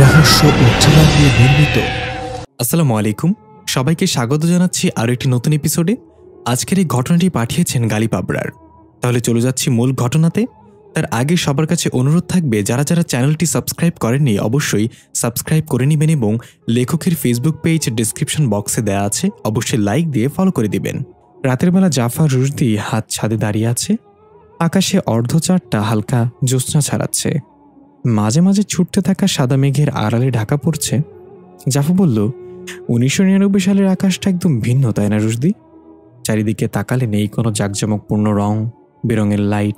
রহস্য ও থ্রিলার দিয়ে নির্মিত। আসসালামু আলাইকুম, সবাইকে স্বাগত জানাচ্ছি আরও একটি নতুন এপিসোডে। আজকের এই ঘটনাটি পাঠিয়েছেন গালিপাবরার। তাহলে চলে যাচ্ছি মূল ঘটনাতে। তার আগে সবার কাছে অনুরোধ থাকবে, যারা যারা চ্যানেলটি সাবস্ক্রাইব করেননি অবশ্যই সাবস্ক্রাইব করে নেবেন এবং লেখকের ফেসবুক পেজ ডিসক্রিপশন বক্সে দেওয়া আছে, অবশ্যই লাইক দিয়ে ফলো করে দিবেন। রাতের বেলা জাফর রুশদি হাত ছাদে দাঁড়িয়ে আছে। আকাশে অর্ধচাঁদটা হালকা জ্যোৎস্না ছাড়াচ্ছে। মাঝে মাঝে ছুটতে থাকা সাদা মেঘের আড়ালে ঢাকা পড়ছে। জাফর বলল, 1999 সালের আকাশটা একদম ভিন্ন, তাই না রুশদি? চারিদিকে তাকালে নেই কোনো জাঁকজমকপূর্ণ রং বেরঙের লাইট,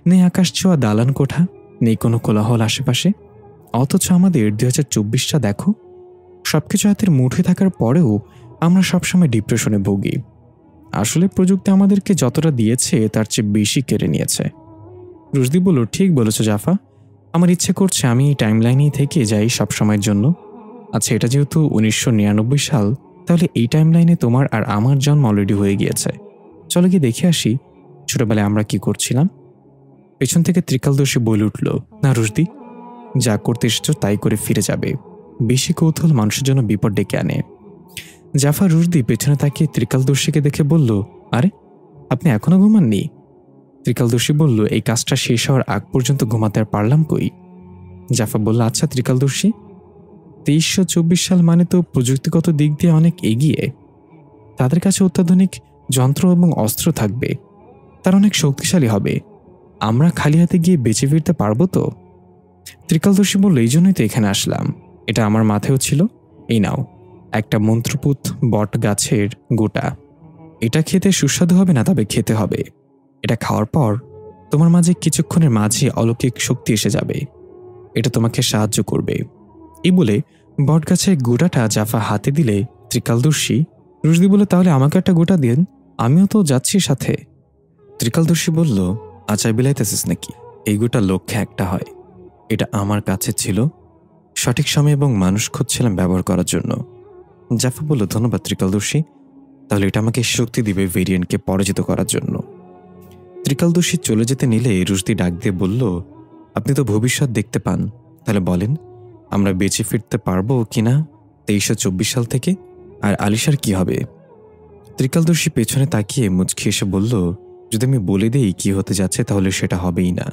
নেই আকাশ ছোঁয়া দালান কোঠা, নেই কোনো কোলাহল আশেপাশে। অথচ আমাদের 2024টা দেখো, সবকিছু হাতের মুঠোয় থাকার পরেও আমরা সবসময় ডিপ্রেশনে ভুগি। আসলে প্রযুক্তি আমাদেরকে যতটা দিয়েছে তার চেয়ে বেশি কেড়ে নিয়েছে। রুশদি বলল, ঠিক বলেছ জাফা, আমার ইচ্ছে করছে আমি এই টাইমলাইনেই থেকে যাই সবসময়ের জন্য। আচ্ছা, এটা যেহেতু 1999 সাল, তাহলে এই টাইমলাইনে তোমার আর আমার জন্ম অলরেডি হয়ে গিয়েছে। চলো গিয়ে দেখে আসি ছোটবেলায় আমরা কি করছিলাম। পেছন থেকে ত্রিকালদর্শী বলে উঠল, না রুশদি, যা করতে এসেছ তাই করে ফিরে যাবে। বেশি কৌতূহল মানুষের জন্য বিপদ ডেকে আনে। জাফা রুশদি পেছনে তাকিয়ে ত্রিকালদর্শীকে দেখে বলল, আরে আপনি এখনো ঘুমাননি? ত্রিকালদর্শী বলল, এই কাজটা শেষ হওয়ার আগ পর্যন্ত ঘুমাতে আর পারলাম কই। জাফা বলল, আচ্ছা ত্রিকালদর্শী, 2324 সাল মানে তো প্রযুক্তিগত দিক দিয়ে অনেক এগিয়ে। তাদের কাছে অত্যাধুনিক যন্ত্র এবং অস্ত্র থাকবে, তারা অনেক শক্তিশালী হবে। আমরা খালি হাতে গিয়ে বেঁচে ফিরতে পারবো তো? ত্রিকালদর্শী বলল, এই জন্যই তো এখানে আসলাম। এটা আমার মাথায়ও ছিল। এই নাও, একটা মন্ত্রপুত বট গাছের গোটা। এটা খেতে সুস্বাদু হবে না, তবে খেতে হবে। এটা খাওয়ার পর তোমার মাঝে কিছুক্ষণের মাঝে অলৌকিক শক্তি এসে যাবে। এটা তোমাকে সাহায্য করবে। এই বলে বটগাছের গোটাটা জাফা হাতে দিলে ত্রিকালদর্শী রুশদি বলে, তাহলে আমাকে একটা গোটা দিন, আমিও তো যাচ্ছি সাথে। ত্রিকালদর্শী বলল, আচার বিলাইতেছিস নাকি? এই গোটা লক্ষ্যে একটা হয়। এটা আমার কাছে ছিল, সঠিক সময় এবং মানুষ খুঁজছিলাম ব্যবহার করার জন্য। জাফা বলল, ধন্যবাদ ত্রিকালদর্শী, তাহলে এটা আমাকে শক্তি দিবে ভেরিয়েন্টকে পরাজিত করার জন্য। ত্রিকালদর্শী চলে যেতে নিলে রুশদি ডাক দিয়ে বলল, আপনি তো ভবিষ্যৎ দেখতে পান, তাহলে বলেন আমরা বেঁচে ফিরতে পারবো কিনা 2324 সাল থেকে? আর আলিশার কি হবে? ত্রিকালদর্শী পেছনে তাকিয়ে মুচকি এসে বলল, যদি আমি বলে দিই কি হতে যাচ্ছে তাহলে সেটা হবেই না।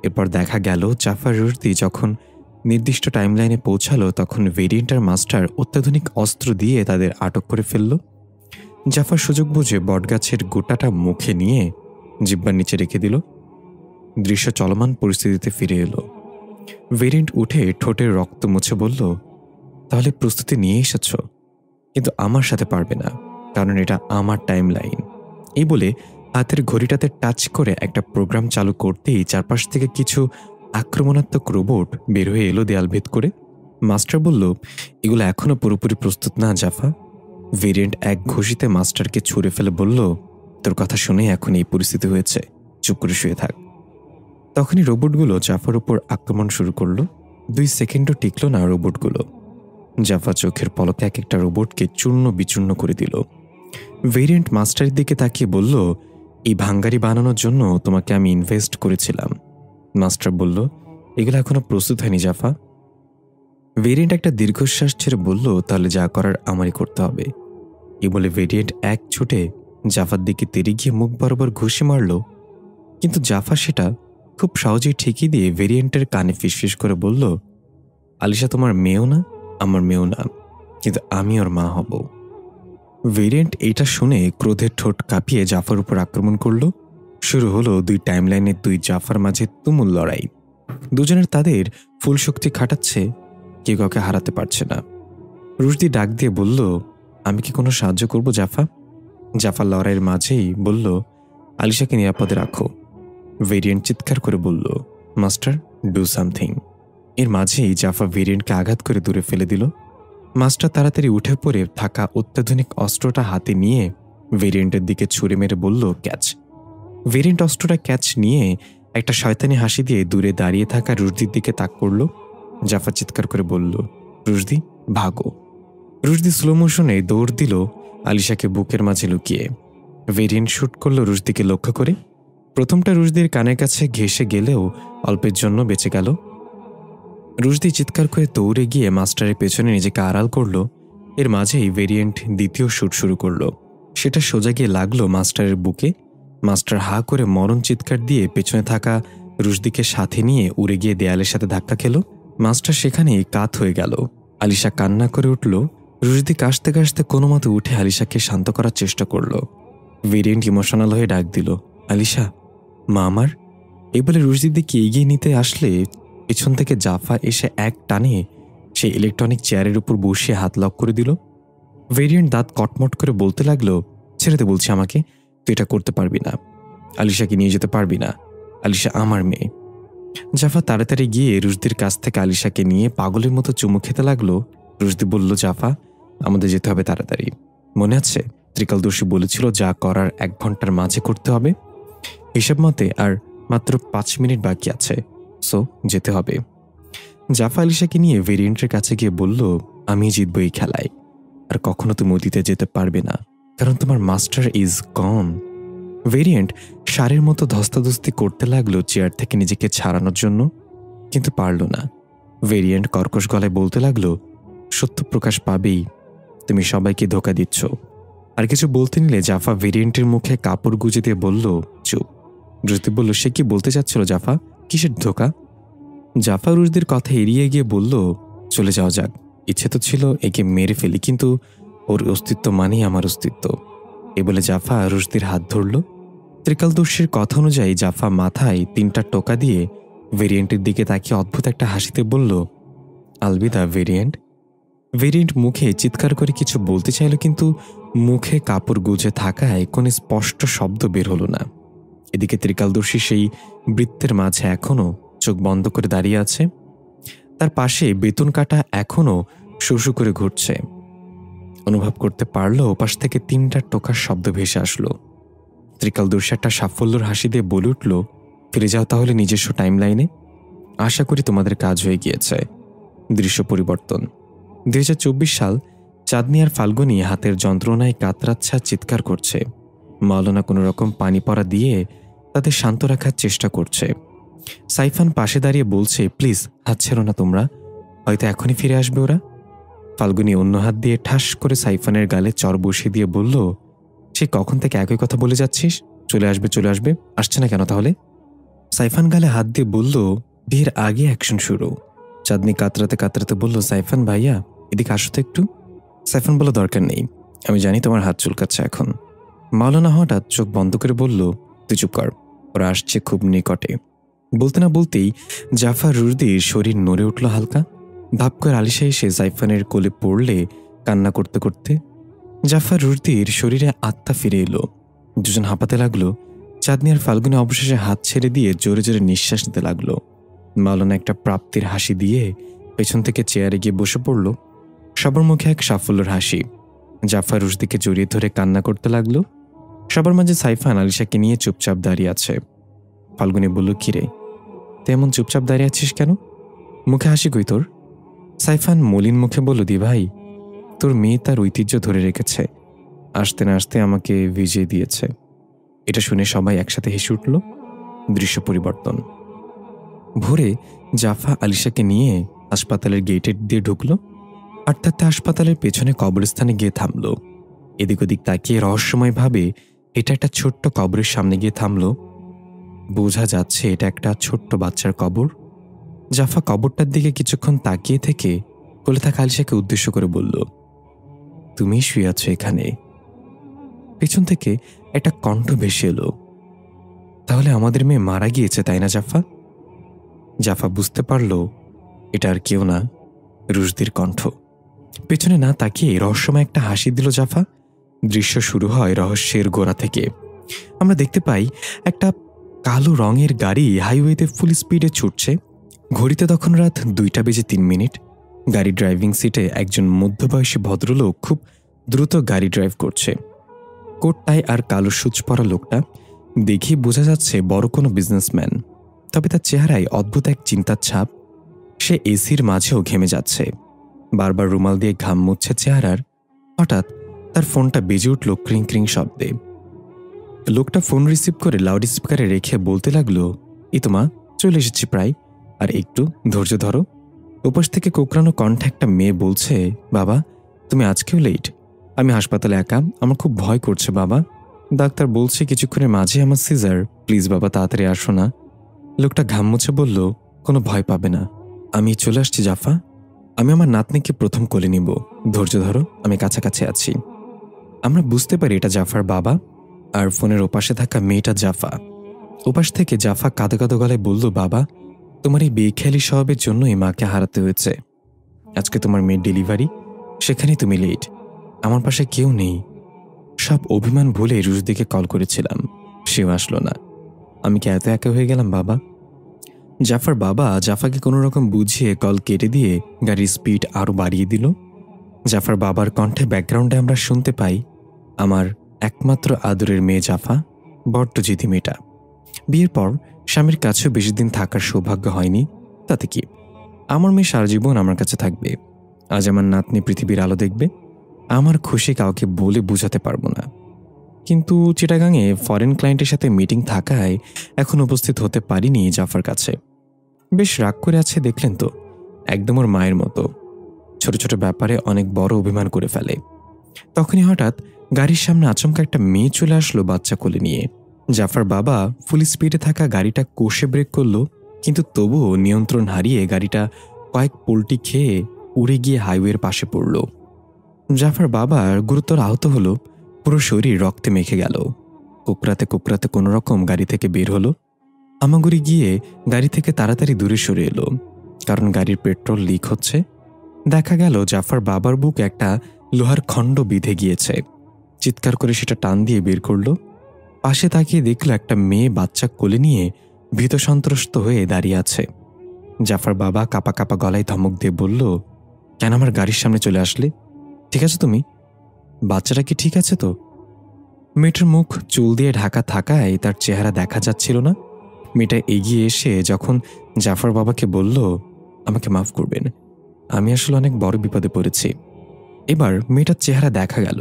এরপর দেখা গেল জাফর রুশদি যখন নির্দিষ্ট টাইমলাইনে পৌঁছালো তখন ভেরিয়েন্টার মাস্টার অত্যাধুনিক অস্ত্র দিয়ে তাদের আটক করে ফেলল। জাফর সুযোগ বুঝে বটগাছের গোটাটা মুখে নিয়ে জিহ্বার নিচে রেখে দিল। দৃশ্য চলমান পরিস্থিতিতে ফিরে এলো। ভেরিয়েন্ট উঠে ঠোঁটের রক্ত মুছে বলল, তাহলে প্রস্তুতি নিয়ে এসেছ, কিন্তু আমার সাথে পারবে না, কারণ এটা আমার টাইমলাইন। এই বলে হাতের ঘড়িটাতে টাচ করে একটা প্রোগ্রাম চালু করতেই চারপাশ থেকে কিছু আক্রমণাত্মক রোবট বের হয়ে এলো দেয়াল ভেদ করে। মাস্টার বলল, এগুলো এখনো পুরোপুরি প্রস্তুত না জাফা। ভেরিয়েন্ট এক ঘুষিতে মাস্টারকে ছুঁড়ে ফেলে বলল, তোর কথা শুনেই এখন এই পরিস্থিতি হয়েছে, চুপ করে শুয়ে থাক। তখনই রোবটগুলো জাফার উপর আক্রমণ শুরু করলো। 2 সেকেন্ডও টিকল না রোবটগুলো। জাফা চোখের পলকে এক একটা রোবটকে চূর্ণ বিচূর্ণ করে দিল। ভেরিয়েন্ট মাস্টারের দিকে তাকিয়ে বলল, এই ভাঙ্গারি বানানোর জন্য তোমাকে আমি ইনভেস্ট করেছিলাম। মাস্টার বলল, এগুলো এখনো প্রস্তুত হয়নি জাফা। ভেরিয়েন্ট একটা দীর্ঘশ্বাস ছেড়ে বলল, তাহলে যা করার আমারই করতে হবে। এই বলে ভেরিয়েন্ট এক ছুটে জাফার দিকে তেড়ে গিয়ে মুখ বরাবর ঘুষি মারল। কিন্তু জাফা সেটা খুব সহজেই ঠেকিয়ে দিয়ে ভেরিয়েন্টের কানে ফিসফিস করে বলল, আলিশা তোমার মেয়েও না, আমার মেয়েও না, কিন্তু আমি ওর মা হব। ভেরিয়েন্ট এটা শুনে ক্রোধের ঠোঁট কাঁপিয়ে জাফার উপর আক্রমণ করল। শুরু হলো 2 টাইমলাইনের 2 জাফার মাঝে তুমুল লড়াই। দুজনের তাদের ফুল শক্তি খাটাচ্ছে, কেউ কাউকে হারাতে পারছে না। রুশদি ডাক দিয়ে বলল, আমি কি কোনো সাহায্য করব জাফা? জাফা লড়াইয়ের মাঝেই বলল, আলিশাকে নিরাপদে রাখো। ভেরিয়েন্ট চিৎকার করে বলল, মাস্টার ডু সামথিং। এর মাঝেই জাফা ভেরিয়েন্টকে আঘাত করে দূরে ফেলে দিল। মাস্টার তাড়াতাড়ি উঠে পড়ে থাকা অত্যাধুনিক অস্ত্রটা হাতে নিয়ে ভেরিয়েন্টের দিকে ছুঁড়ে মেরে বলল, ক্যাচ। ভেরিয়েন্ট অস্ত্রটা ক্যাচ নিয়ে একটা শয়তানি হাসি দিয়ে দূরে দাঁড়িয়ে থাকা রুশদির দিকে তাক করল। জাফা চিৎকার করে বলল, রুশদি ভাগো। রুশদি স্লো মোশনে দৌড় দিল আলিশাকে বুকের মাঝে লুকিয়ে। ভেরিয়েন্ট শুট করল রুশদিকে লক্ষ্য করে। প্রথমটা রুশদির কানের কাছে ঘেঁষে গেলেও অল্পের জন্য বেঁচে গেল। রুশদি চিৎকার করে দৌড়ে গিয়ে মাস্টারের পেছনে নিজেকে আড়াল করল। এর মাঝেই ভেরিয়েন্ট দ্বিতীয় শুট শুরু করলো। সেটা সোজা গিয়ে লাগলো মাস্টারের বুকে। মাস্টার হা করে মরণ চিৎকার দিয়ে পেছনে থাকা রুশদিকে সাথে নিয়ে উড়ে গিয়ে দেয়ালের সাথে ধাক্কা খেল। মাস্টার সেখানেই কাত হয়ে গেল। আলিশা কান্না করে উঠল। রুশদি কাশতে কাশতে কোনো মতে উঠে আলিশাকে শান্ত করার চেষ্টা করল। ভেরিয়েন্ট ইমোশনাল হয়ে ডাক দিল, আলিশা, মা আমার। এই বলে রুশদির দিকে এগিয়ে নিতে আসলে পেছন থেকে জাফা এসে এক টানে সেই ইলেকট্রনিক চেয়ারের উপর বসিয়ে হাত লক করে দিল। ভেরিয়েন্ট দাঁত কটমট করে বলতে লাগলো, ছেড়ে দে বলছি আমাকে, তুই এটা করতে পারবি না, আলিশাকে নিয়ে যেতে পারবি না, আলিশা আমার মেয়ে। জাফা তাড়াতাড়ি গিয়ে রুশদির কাছ থেকে আলিশাকে নিয়ে পাগলের মতো চুমু খেতে লাগলো। রুশদি বলল, জাফা, আমাদের যেতে হবে তাড়াতাড়ি। মনে আছে ত্রিকালদর্শী বলেছিল যা করার 1 ঘন্টার মাঝে করতে হবে। হিসাব মতে আর মাত্র 5 মিনিট বাকি আছে, সো যেতে হবে। জাফা আলিশাকে নিয়ে ভেরিয়েন্টের কাছে গিয়ে বলল, আমি জিতবো এই খেলায়, আর কখনো তুমি অতীতে যেতে পারবে না, কারণ তোমার মাস্টার ইজ গন। ভেরিয়েন্ট সারের মতো ধস্তাধস্তি করতে লাগলো চেয়ার থেকে নিজেকে ছাড়ানোর জন্য, কিন্তু পারল না। ভেরিয়েন্ট কর্কশ গলায় বলতে লাগলো, সত্য প্রকাশ পাবেই, তুমি সবাইকে ধোঁকা দিচ্ছ। আর কিছু বলতে নিলে জাফা ভেরিয়েন্টের মুখে কাপড় গুজে দিয়ে বলল, চুপ। রুশদি বলল, সে কি বলতে চাচ্ছিল জাফা, কিসের ধোঁকা? জাফা রুশদির কথা এড়িয়ে গিয়ে বলল, চলে যাওয়া যাক, ইচ্ছে তো ছিল একে মেরে ফেলি, কিন্তু ওর অস্তিত্ব মানেই আমার অস্তিত্ব। এ বলে জাফা রুশদির হাত ধরল। ত্রিকালদর্শীর কথা অনুযায়ী জাফা মাথায় 3টা টোকা দিয়ে ভেরিয়েন্টের দিকে তাকিয়ে অদ্ভুত একটা হাসিতে বলল, আলবিদা ভেরিয়েন্ট। ভেরিয়েন্ট মুখে চিৎকার করে কিছু বলতে চাইল, কিন্তু মুখে কাপড় গুজে থাকায় কোনো স্পষ্ট শব্দ বের হলো না। এদিকে ত্রিকালদর্শী সেই বৃত্তের মাঝে এখনও চোখ বন্ধ করে দাঁড়িয়ে আছে। তার পাশে বেতন কাটা এখনও শু করে ঘুরছে। অনুভব করতে পারল ওপাশ থেকে 3টা টোকার শব্দ ভেসে আসলো। ত্রিকালদর্শী একটা সাফল্যর হাসি দিয়ে বলে উঠল, ফিরে যাও তাহলে নিজস্ব টাইম লাইনে, আশা করি তোমাদের কাজ হয়ে গিয়েছে। দৃশ্য পরিবর্তন। 2024 সাল। চাঁদনি আর ফাল্গুনি হাতের যন্ত্রণায় কাতরাচ্ছা চিৎকার করছে। মাওলানা কোনো রকম পানি পড়া দিয়ে তাদের শান্ত রাখার চেষ্টা করছে। সাইফান পাশে দাঁড়িয়ে বলছে, প্লিজ হাত ছেড়ো না তোমরা, হয়তো এখনই ফিরে আসবে ওরা। ফাল্গুনি অন্য হাত দিয়ে ঠাস করে সাইফানের গালে চর বসিয়ে দিয়ে বলল, সে কখন থেকে একই কথা বলে যাচ্ছিস, চলে আসবে চলে আসবে, আসছে না কেন তাহলে? সাইফান গালে হাত দিয়ে বলল, বিয়ের আগে অ্যাকশন শুরু। চাঁদনি কাতরাতে কাতরাতে বলল, সাইফান ভাইয়া এদিকে আসো তো একটু। সাইফান বলল, দরকার নেই, আমি জানি তোমার হাত চুলকাচ্ছে এখন। মাওলানা হঠাৎ চোখ বন্ধ করে বলল, তুই চুপ কর, ওরা আসছে খুব নিকটে। বলতে না বলতেই জাফর রুশদির শরীর নড়ে উঠল হালকা। ধাপ করে আলিশা এসে সাইফানের কোলে পড়লে কান্না করতে করতে। জাফর রুশদির শরীরে আত্মা ফিরে এলো। দুজন হাঁপাতে লাগলো। চাঁদনি আর ফাল্গুনি অবশেষে হাত ছেড়ে দিয়ে জোরে জোরে নিঃশ্বাস নিতে লাগলো। মাওলানা একটা প্রাপ্তির হাসি দিয়ে পেছন থেকে চেয়ারে গিয়ে বসে পড়ল। সবার মুখে এক সাফল্যের হাসি। জাফর রুশদিকে জড়িয়ে ধরে কান্না করতে লাগলো। সবার মাঝে সাইফান আলিশাকে নিয়ে চুপচাপ দাঁড়িয়ে আছে। ফাল্গুনি বলল, কিরে তেমন চুপচাপ দাঁড়িয়ে আছিস কেন, মুখে হাসি কই তোর? সাইফান মলিন মুখে বলল, দি ভাই, তোর মেয়ে তার ঐতিহ্য ধরে রেখেছে, আসতে না আসতে আমাকে ভিজিয়ে দিয়েছে। এটা শুনে সবাই একসাথে হেসে উঠল। দৃশ্য পরিবর্তন। ভোরে জাফা আলিশাকে নিয়ে হাসপাতালের গেটের দিয়ে ঢুকল। আর তাতে হাসপাতালের পেছনে কবরস্থানে গিয়ে থামল। এদিক ওদিক তাকিয়ে রহস্যময়ভাবে এটা একটা ছোট্ট কবরের সামনে গিয়ে থামল। বোঝা যাচ্ছে এটা একটা ছোট্ট বাচ্চার কবর। জাফা কবরটার দিকে কিছুক্ষণ তাকিয়ে থেকে কোলে থাকা আলিশাকে উদ্দেশ্য করে বলল, তুমি শুয়ে আছো এখানে। পেছন থেকে একটা কণ্ঠ ভেসে এলো, তাহলে আমাদের মেয়ে মারা গিয়েছে তাই না জাফা? জাফা বুঝতে পারল এটা আর কেউ না, রুশদির কণ্ঠ। পেছনে না তাকিয়ে রহস্যময় একটা হাসি দিল জাফা। দৃশ্য শুরু হয় রহস্যের গোড়া থেকে। আমরা দেখতে পাই একটা কালো রঙের গাড়ি হাইওয়েতে ফুল স্পিডে ছুটছে। ঘড়িতে তখন রাত 2:03। গাড়ি ড্রাইভিং সিটে একজন মধ্যবয়সী ভদ্রলোক খুব দ্রুত গাড়ি ড্রাইভ করছে। কোট টাই আর কালো সুচ পরা লোকটা দেখে বোঝা যাচ্ছে বড় কোনো বিজনেসম্যান, তবে তার চেহারায় অদ্ভুত এক চিন্তার ছাপ। সে এসির মাঝেও ঘেমে যাচ্ছে, বারবার রুমাল দিয়ে ঘাম মুছছে চেহারার। হঠাৎ তার ফোনটা বেজে উঠল ক্রিং ক্রিং শব্দে। লোকটা ফোন রিসিভ করে লাউড স্পিকারে রেখে বলতে লাগলো, এই তো মা, চলে এসেছি প্রায়, আর একটু ধৈর্য ধরো। ওপাশ থেকে কোকড়ানো কণ্ঠে একটা মেয়ে বলছে, বাবা তুমি আজকেও লেট? আমি হাসপাতালে একা, আমার খুব ভয় করছে বাবা। ডাক্তার বলছে কিছুক্ষণের মাঝে আমার সিজার, প্লিজ বাবা তাড়াতাড়ি আসো না। লোকটা ঘাম মুছে বলল, কোনো ভয় পাবে না, আমি চলে আসছি জাফা। আমি আমার নাতনিকে প্রথম কোলে নিব, ধৈর্য ধরো, আমি কাছাকাছি আছি। আমরা বুঝতে পারি এটা জাফার বাবা, আর ফোনের ওপাশে থাকা মেয়েটা জাফা। ওপাশ থেকে জাফা কাঁদো কাঁদো গলায় বলল, বাবা তোমার এই বেখেয়ালি স্বভাবের জন্যই মাকে হারাতে হয়েছে। আজকে তোমার মেয়ের ডেলিভারি, সেখানেই তুমি লেট। আমার পাশে কেউ নেই। সব অভিমান ভুলে রুশদিকে কল করেছিলাম, সেও আসলো না। আমি কি এত একা হয়ে গেলাম বাবা? জাফার বাবা জাফাকে কোনো রকম বুঝিয়ে কল কেটে দিয়ে গাড়ির স্পিড আরও বাড়িয়ে দিল। জাফার বাবার কণ্ঠে ব্যাকগ্রাউন্ডে আমরা শুনতে পাই, আমার একমাত্র আদরের মেয়ে জাফা, বড্ড জিদি মেয়েটা। বিয়ের পর স্বামীর কাছেও বেশি দিন থাকার সৌভাগ্য হয়নি, তাতে কি, আমার মেয়ে সারা জীবন আমার কাছে থাকবে। আজ আমার নাতনি পৃথিবীর আলো দেখবে। আমার খুশি কাউকে বলে বোঝাতে পারবো না। কিন্তু চিটাগাংয়ে ফরেন ক্লায়েন্টের সাথে মিটিং থাকায় এখন উপস্থিত হতে পারিনি জাফার কাছে। বেশ রাগ করে আছে দেখলেন তো, একদম ওর মায়ের মতো। ছোট ছোট ব্যাপারে অনেক বড় অভিমান করে ফেলে। তখনই হঠাৎ গাড়ির সামনে আচমকা একটা মেয়ে চলে আসলো বাচ্চা কোলে নিয়ে। জাফার বাবা ফুল স্পিডে থাকা গাড়িটা কষে ব্রেক করলো, কিন্তু তবুও নিয়ন্ত্রণ হারিয়ে গাড়িটা কয়েক পোল্টি খেয়ে উড়ে গিয়ে হাইওয়ের পাশে পড়ল। জাফার বাবার গুরুতর আহত হলো, পুরো শরীর রক্তে মেখে গেল। কোকড়াতে কোকড়াতে কোনো রকম গাড়ি থেকে বের হলো। হামাগুড়ি গিয়ে গাড়ি থেকে তাড়াতাড়ি দূরে সরে এলো, কারণ গাড়ির পেট্রোল লিক হচ্ছে। দেখা গেল জাফার বাবার বুকে একটা লোহার খণ্ড বিঁধে গিয়েছে। চিৎকার করে সেটা টান দিয়ে বের করলো। পাশে তাকিয়ে দেখল একটা মেয়ে বাচ্চা কোলে নিয়ে ভীত সন্ত্রস্ত হয়ে দাঁড়িয়ে আছে। জাফার বাবা কাপা কাপা গলায় ধমক দিয়ে বলল, কেন আমার গাড়ির সামনে চলে আসলে? ঠিক আছে তুমি? বাচ্চাটা কি ঠিক আছে তো? মেয়েটার মুখ চুল দিয়ে ঢাকা থাকায় তার চেহারা দেখা যাচ্ছিল না। মেয়েটা এগিয়ে এসে যখন জাফর বাবাকে বলল, আমাকে মাফ করবেন, আমি আসলে অনেক বড় বিপদে পড়েছি। এবার মেয়েটার চেহারা দেখা গেল।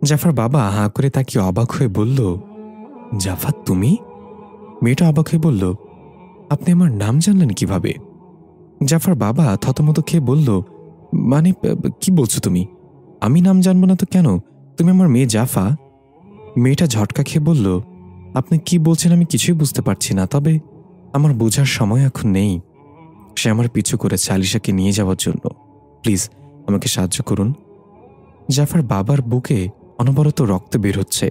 জাফর বাবা হাঁ করে তাকে অবাক হয়ে বলল, জাফা তুমি? মেয়েটা অবাক হয়ে বলল, আপনি আমার নাম জানলেন কিভাবে? জাফর বাবা থতমত খেয়ে বলল, মানে কি বলছো তুমি? আমি নাম জানবো না তো কেন? তুমি আমার মেয়ে জাফা। মেয়েটা ঝটকা খেয়ে বলল, আপনি কি বলছেন আমি কিছুই বুঝতে পারছি না, তবে আমার বোঝার সময় এখন নেই। সে আমার পিছু করেছে আলিশাকে নিয়ে যাওয়ার জন্য, প্লিজ আমাকে সাহায্য করুন। জাফার বাবার বুকে অনবরত রক্ত বের হচ্ছে,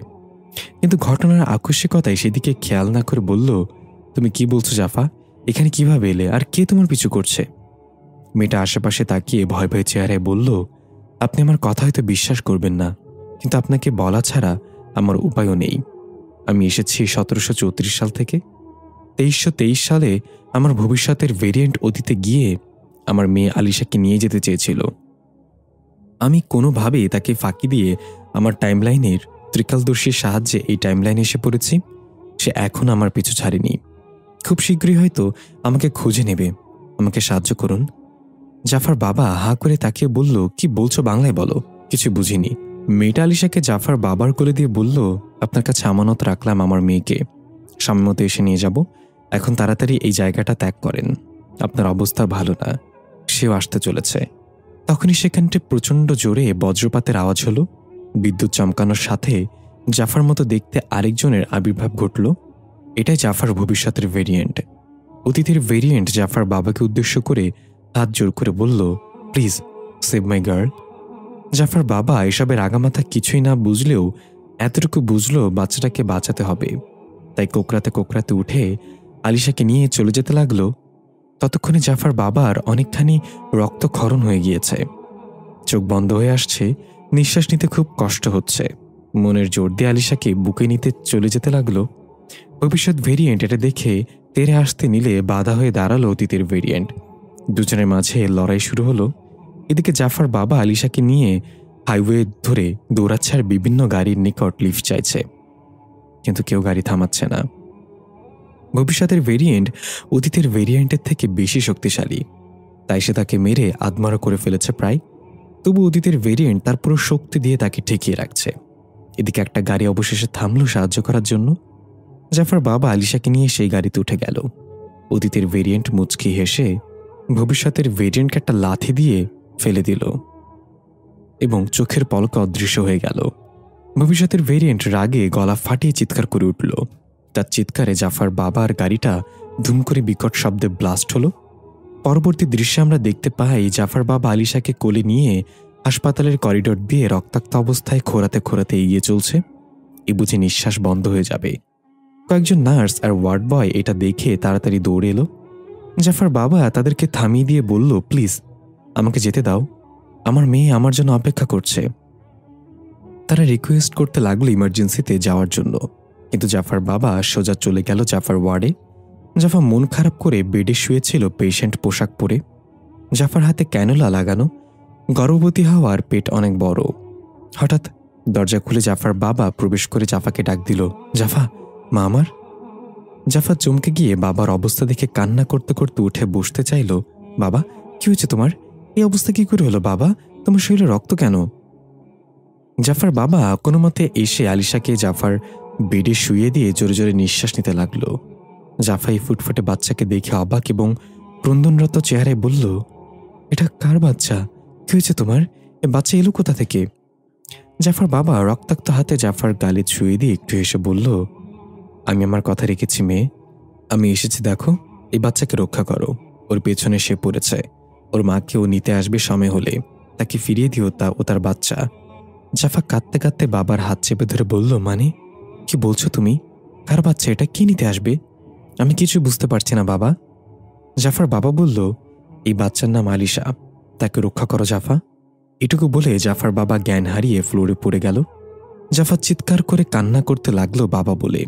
কিন্তু ঘটনার আকস্মিকতায় সেদিকে খেয়াল না করে বলল, তুমি কি বলছো জাফা? এখানে কিভাবে এলে, আর কে তোমার পিছু করছে? মেয়েটা আশেপাশে তাকিয়ে ভয় ভয় চেহারায় বলল, আপনি আমার কথা হয়তো বিশ্বাস করবেন না, কিন্তু আপনাকে বলা ছাড়া আমার উপায়ও নেই। আমি এসেছি 1734 সাল থেকে। 2323 সালে আমার ভবিষ্যতের ভেরিয়েন্ট অতীতে গিয়ে আমার মেয়ে আলিশাকে নিয়ে যেতে চেয়েছিল। আমি কোনোভাবেই তাকে ফাঁকি দিয়ে আমার টাইমলাইনের ত্রিকালদর্শীর সাহায্যে এই টাইমলাইনে এসে পড়েছি। সে এখন আমার পিছু ছাড়েনি, খুব শীঘ্রই হয়তো আমাকে খুঁজে নেবে। আমাকে সাহায্য করুন। জাফার বাবা হাঁ করে তাকিয়ে বলল, কি বলছো বাংলায় বলো, কিছু বুঝিনি। মেয়েটা আলিশাকে জাফার বাবার কোলে দিয়ে বলল, আপনার কাছে আমানত রাখলাম আমার মেয়েকে, সময় মতো এসে নিয়ে যাব। এখন তাড়াতাড়ি এই জায়গাটা ত্যাগ করেন, আপনার অবস্থা ভালো না। সেও আসতে চলেছে। তখনই সেখানটি প্রচণ্ড জোরে বজ্রপাতের আওয়াজ হলো। বিদ্যুৎ চমকানোর সাথে জাফার মতো দেখতে আরেকজনের আবির্ভাব ঘটল। এটাই জাফার ভবিষ্যতের ভেরিয়েন্ট। অতীতের ভেরিয়েন্ট জাফার বাবাকে উদ্দেশ্য করে হাত জোর করে বলল, please save my girl. Jafar বাবা এসবের আগামাথা কিছুই না বুঝলেও এতটুকু বুঝল বাচ্চাটাকে বাঁচাতে হবে, তাই কোকড়াতে কোকড়াতে উঠে আলিশাকে নিয়ে চলে যেতে লাগলো। ততক্ষণে জাফার বাবার অনেকখানি রক্তক্ষরণ হয়ে গিয়েছে, চোখ বন্ধ হয়ে আসছে, নিঃশ্বাস নিতে খুব কষ্ট হচ্ছে। মনের জোর দিয়ে আলিশাকে বুকে নিতে চলে যেতে লাগলো। ভবিষ্যৎ ভেরিয়েন্ট এটা দেখে তেরে আসতে নিলে বাধা হয়ে দাঁড়ালো অতীতের ভেরিয়েন্ট। দুজনের মাঝে লড়াই শুরু হলো। এদিকে জাফার বাবা আলিশাকে নিয়ে হাইওয়ে ধরে দৌড়াচ্ছে আর বিভিন্ন গাড়ির নিকট লিফট চাইছে, কিন্তু কেউ গাড়ি থামাচ্ছে না। ভবিষ্যতের ভেরিয়েন্ট অতীতের ভেরিয়েন্টের থেকে বেশি শক্তিশালী, তাই সে তাকে মেরে আদমারা করে ফেলেছে প্রায়। তবু অতীতের ভেরিয়েন্ট তার পুরো শক্তি দিয়ে তাকে ঠেকিয়ে রাখছে। এদিকে একটা গাড়ি অবশেষে থামলো সাহায্য করার জন্য। জাফার বাবা আলিশাকে নিয়ে সেই গাড়িতে উঠে গেল। অতীতের ভেরিয়েন্ট মুচকি হেসে ভবিষ্যতের ভেরিয়েন্টকে একটা লাথি দিয়ে ফেলে দিল এবং চোখের পলকে অদৃশ্য হয়ে গেল। ভবিষ্যতের ভেরিয়েন্ট রাগে গলা ফাটিয়ে চিৎকার করে উঠল। তার চিৎকারে জাফার বাবার গাড়িটা ধুম করে বিকট শব্দে ব্লাস্ট হলো। পরবর্তী দৃশ্যে আমরা দেখতে পাই জাফার বাবা আলিশাকে কোলে নিয়ে হাসপাতালের করিডোর দিয়ে রক্তাক্ত অবস্থায় খোঁড়াতে খোঁড়াতে এগিয়ে চলছে। এ বুঝে নিঃশ্বাস বন্ধ হয়ে যাবে। কয়েকজন নার্স আর ওয়ার্ড বয় এটা দেখে তাড়াতাড়ি দৌড়ে এলো। জাফার বাবা তাদেরকে থামিয়ে দিয়ে বলল, প্লিজ আমাকে যেতে দাও, আমার মেয়ে আমার জন্য অপেক্ষা করছে। তারা রিকোয়েস্ট করতে লাগলো ইমার্জেন্সিতে যাওয়ার জন্য, কিন্তু জাফার বাবা সোজা চলে গেল জাফার ওয়ার্ডে। জাফা মন খারাপ করে বেডে শুয়েছিল পেশেন্ট পোশাক পরে। জাফার হাতে ক্যানোলা লাগানো, গর্ভবতী হওয়ার পেট অনেক বড়। হঠাৎ দরজা খুলে জাফার বাবা প্রবেশ করে জাফাকে ডাক দিল, জাফা, মা আমার। জাফা চমকে গিয়ে বাবার অবস্থা দেখে কান্না করতে করতে উঠে বসতে চাইল। বাবা, কি হয়েছে তোমার? এই অবস্থা কি করে হলো বাবা? তোমার শরীরে রক্ত কেন? জাফার বাবা কোনো মতে এসে আলিশাকে জাফার বেডে শুয়ে দিয়ে জোরে জোরে নিঃশ্বাস নিতে লাগলো। জাফা এই ফুটফুটে বাচ্চাকে দেখে অবাক এবং ক্রন্দনরত চেহারায় বলল, এটা কার বাচ্চা? কি হয়েছে তোমার? এ বাচ্চা এলো কোথা থেকে? জাফার বাবা রক্তাক্ত হাতে জাফার গালে ছুঁয়ে দিয়ে একটু হেসে বলল, আমি আমার কথা রেখেছি মেয়ে, আমি এসেছি, দেখো এই বাচ্চাকে রক্ষা করো। ওর পেছনে সে পড়েছে, ওর মাকে ও নিতে আসবে সময় হলে, তাকে ফিরিয়ে দিও, ও তার বাচ্চা। জাফা কাঁদতে কাঁদতে বাবার হাত চেপে ধরে বলল, মানে কি বলছো তুমি? কার বাচ্চা এটা? কি নিতে আসবে? আমি কিছু বুঝতে পারছি না বাবা। জাফার বাবা বলল, এই বাচ্চার নাম আলিশা, তাকে রক্ষা করো জাফা। এটুকু বলে জাফার বাবা জ্ঞান হারিয়ে ফ্লোরে পড়ে গেল। জাফা চিৎকার করে কান্না করতে লাগলো বাবা বলে।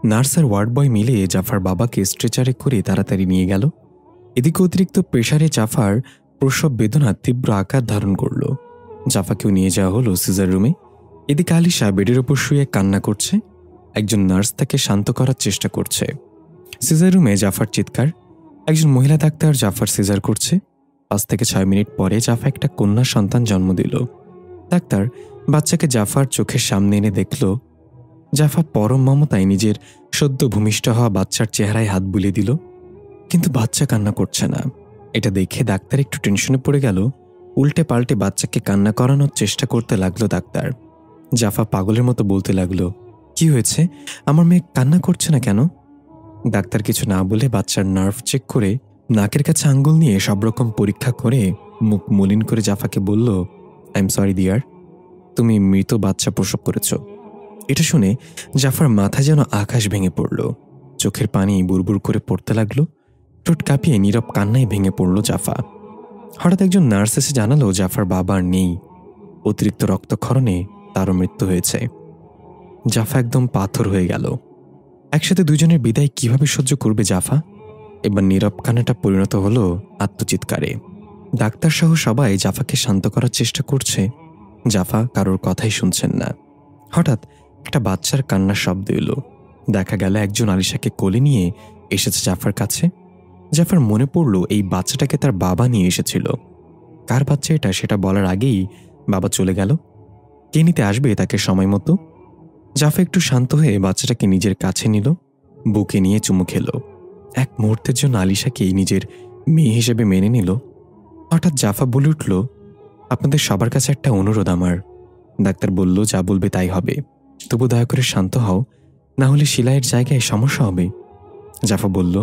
নার্স আর ওয়ার্ড বয় মিলে জাফার বাবাকে স্ট্রেচারে করে তাড়াতাড়ি নিয়ে গেল। এদিকে অতিরিক্ত প্রেশারে জাফার প্রসব বেদনা তীব্র আকার ধারণ করল। জাফাকেও নিয়ে যাওয়া হলো সিজার রুমে। এদিকে আলিশা বেডের ওপর শুয়ে কান্না করছে। একজন নার্স তাকে শান্ত করার চেষ্টা করছে। সিজার রুমে জাফার চিৎকার। একজন মহিলা ডাক্তার জাফার সিজার করছে। 5 থেকে 6 মিনিট পরে জাফা একটা কন্যা সন্তান জন্ম দিল। ডাক্তার বাচ্চাকে জাফার চোখের সামনে এনে দেখল। জাফা পরম মমতায় নিজের সদ্য ভূমিষ্ঠ হওয়া বাচ্চার চেহারায় হাত বুলিয়ে দিল, কিন্তু বাচ্চা কান্না করছে না। এটা দেখে ডাক্তার একটু টেনশনে পড়ে গেল। উল্টে পাল্টে বাচ্চাকে কান্না করানোর চেষ্টা করতে লাগলো ডাক্তার। জাফা পাগলের মতো বলতে লাগলো, কি হয়েছে? আমার মেয়ে কান্না করছে না কেন? ডাক্তার কিছু না বলে বাচ্চার নার্ভ চেক করে নাকের কাছে আঙ্গুল নিয়ে সব রকম পরীক্ষা করে মুখ মলিন করে জাফাকে বলল, আই এম সরি ডিয়ার, তুমি মৃত বাচ্চা প্রসব করেছ। এটা শুনে জাফার মাথা যেন আকাশ ভেঙে পড়ল। চোখের পানি বুড়বুড় করে পড়তে লাগলো। ঠোঁট কাঁপিয়ে নীরব কান্নায় ভেঙে পড়ল জাফা। হঠাৎ একজন নার্স এসে জানালো জাফার বাবা আর নেই। অতিরিক্ত রক্তক্ষরণে তারও মৃত্যু হয়েছে। জাফা একদম পাথর হয়ে গেল। একসাথে দুজনের বিদায় কিভাবে সহ্য করবে জাফা? এবার নীরব কান্নাটা পরিণত হলো আত্মচিৎকারে। ডাক্তার সহ সবাই জাফাকে শান্ত করার চেষ্টা করছে। জাফা কারোর কথাই শুনছেন না। হঠাৎ একটা বাচ্চার কান্নার শব্দ এলো। দেখা গেল একজন আলিশাকে কোলে নিয়ে এসেছে জাফার কাছে। জাফার মনে পড়ল এই বাচ্চাটাকে তার বাবা নিয়ে এসেছিল। কার বাচ্চা এটা সেটা বলার আগেই বাবা চলে গেল। কে নিতে আসবে তাকে সময় মতো? জাফা একটু শান্ত হয়ে বাচ্চাটাকে নিজের কাছে নিল, বুকে নিয়ে চুমু খেল। এক মুহূর্তের জন্য আলিশাকেই নিজের মেয়ে হিসেবে মেনে নিল। হঠাৎ জাফা বলে উঠল, আপনাদের সবার কাছে একটা অনুরোধ আমার। ডাক্তার বলল, যা বলবে তাই হবে, তবু দয়া করে শান্ত হও, না হলে সেলাইয়ের জায়গায় সমস্যা হবে। জাফা বলল,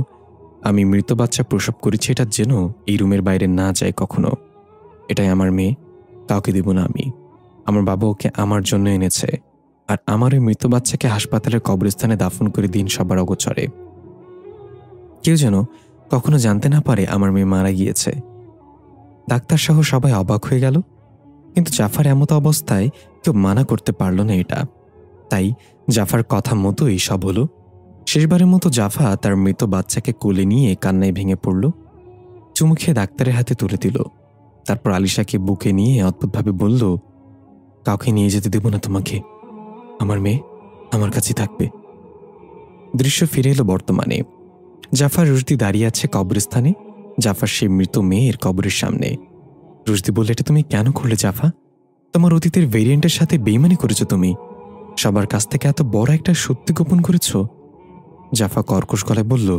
আমি মৃত বাচ্চা প্রসব করেছি এটা যেন এই রুমের বাইরে না যায় কখনো। এটাই আমার মেয়ে, কাউকে দেব না আমি। আমার বাবা ওকে আমার জন্য এনেছে, আর আমার ওই মৃত বাচ্চাকে হাসপাতালের কবরস্থানে দাফন করে দিন সবার অগোচরে। কেউ যেন কখনো জানতে না পারে আমার মেয়ে মারা গিয়েছে। ডাক্তার সহ সবাই অবাক হয়ে গেল, কিন্তু জাফার এমতো অবস্থায় কেউ মানা করতে পারল না এটা। তাই জাফার কথা মতোই সব হলো। শেষবারের মতো জাফা তার মৃত বাচ্চাকে কোলে নিয়ে কান্নায় ভেঙে পড়ল। চুমু খেয়ে ডাক্তারের হাতে তুলে দিল। তারপর আলিশাকে বুকে নিয়ে অদ্ভুতভাবে বলল, কাউকে নিয়ে যেতে দেব না তোমাকে, আমার মেয়ে আমার কাছে থাকবে। দৃশ্য ফিরে এলো বর্তমানে। জাফার রুশদি দাঁড়িয়ে আছে কবরস্থানে, জাফার সেই মৃত মেয়ের কবরের সামনে। রুশদি বলল, এটা তুমি কেন করলে জাফা? তোমার অতীতের ভেরিয়েন্টের সাথে বেইমানি করেছ তুমি। সবার কাছ থেকে এত বড় একটা সত্যি গোপন করেছ। জাফা কর্কশ গলায় বলল,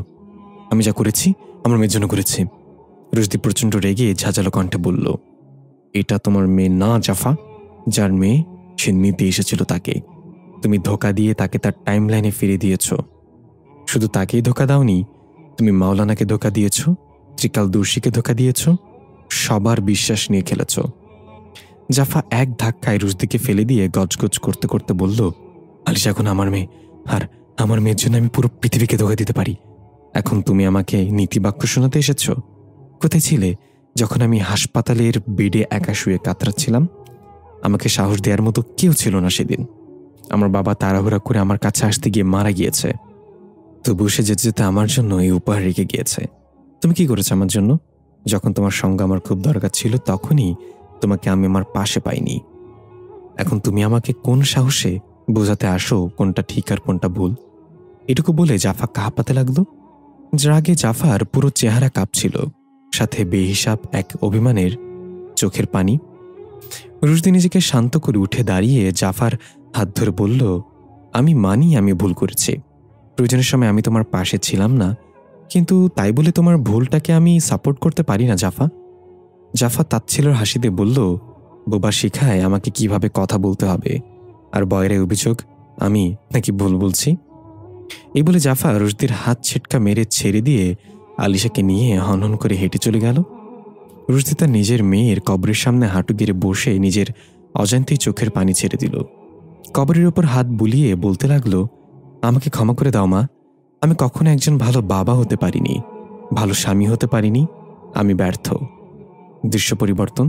আমি যা করেছি আমার মেয়ের জন্য করেছি। রুশদি প্রচণ্ড রেগে ঝাঁঝালো কণ্ঠে বলল, এটা তোমার মেয়ে না জাফা, যার মেয়ে সে নিতে এসেছিল তাকে। তুমি ধোঁকা দিয়ে তাকে তার টাইম লাইনে ফিরে দিয়েছ। শুধু তাকেই ধোঁকা দাওনি, তুমি মাওলানাকে ধোঁকা দিয়েছ, ত্রিকালদর্শীকে ধোঁকা দিয়েছ, সবার বিশ্বাস নিয়ে খেলেছ। জাফা এক ধাক্কায় রুশদিকে ফেলে দিয়ে গজগজ করতে করতে বলল, আলিশা এখন আমার মেয়ে, আর আমার মেয়ের জন্য আমি পুরো পৃথিবীকে ধোঁকা দিতে পারি। এখন তুমি আমাকে নীতিবাক্য শোনাতে এসেছ? কোথায় ছিলে যখন আমি হাসপাতালের বেডে একা শুয়ে কাতরাচ্ছিলাম? আমাকে সাহস দেওয়ার মতো কেউ ছিল না সেদিন। আমার বাবা তাড়াহুড়া করে আমার কাছে আসতে গিয়ে মারা গিয়েছে। তবু সে যেতে যেতে আমার জন্য এই উপহার রেখে গিয়েছে। তুমি কি করেছো আমার জন্য? যখন তোমার সঙ্গে আমার খুব দরকার ছিল তখনই তোমাকে আমি আমার পাশে পাইনি। এখন তুমি আমাকে কোন সাহসে বোঝাতে আসো কোনটা ঠিক আর কোনটা ভুল? এটুকু বলে জাফা কাঁপাতে লাগলো। যার আগে জাফার পুরো চেহারা কাঁপছিল, সাথে বেহিসাব এক অভিমানের চোখের পানি। রুশদি নিজেকে শান্ত করে উঠে দাঁড়িয়ে জাফার হাত ধরে বলল, আমি মানি আমি ভুল করেছি। প্রয়োজনের সময় আমি তোমার পাশে ছিলাম না, কিন্তু তাই বলে তোমার ভুলটাকে আমি সাপোর্ট করতে পারি না জাফা। জাফা তাচ্ছিল্যের হাসি দিয়ে বলল, বোবা শিখায় আমাকে কিভাবে কথা বলতে হবে, আর বয়রে অভিযোগ আমি নাকি ভুল বলছি। এই বলে জাফা রুশদির হাত ছিটকা মেরে ছেড়ে দিয়ে আলিশাকে নিয়ে হনহন করে হেঁটে চলে গেল। রুশদি তার নিজের মেয়ের কবরের সামনে হাঁটু গেড়ে বসে নিজের অজান্তেই চোখের পানি ছেড়ে দিল। কবরের ওপর হাত বুলিয়ে বলতে লাগলো, আমাকে ক্ষমা করে দাও মা, আমি কখনো একজন ভালো বাবা হতে পারিনি, ভালো স্বামী হতে পারিনি, আমি ব্যর্থ। দৃশ্য পরিবর্তন।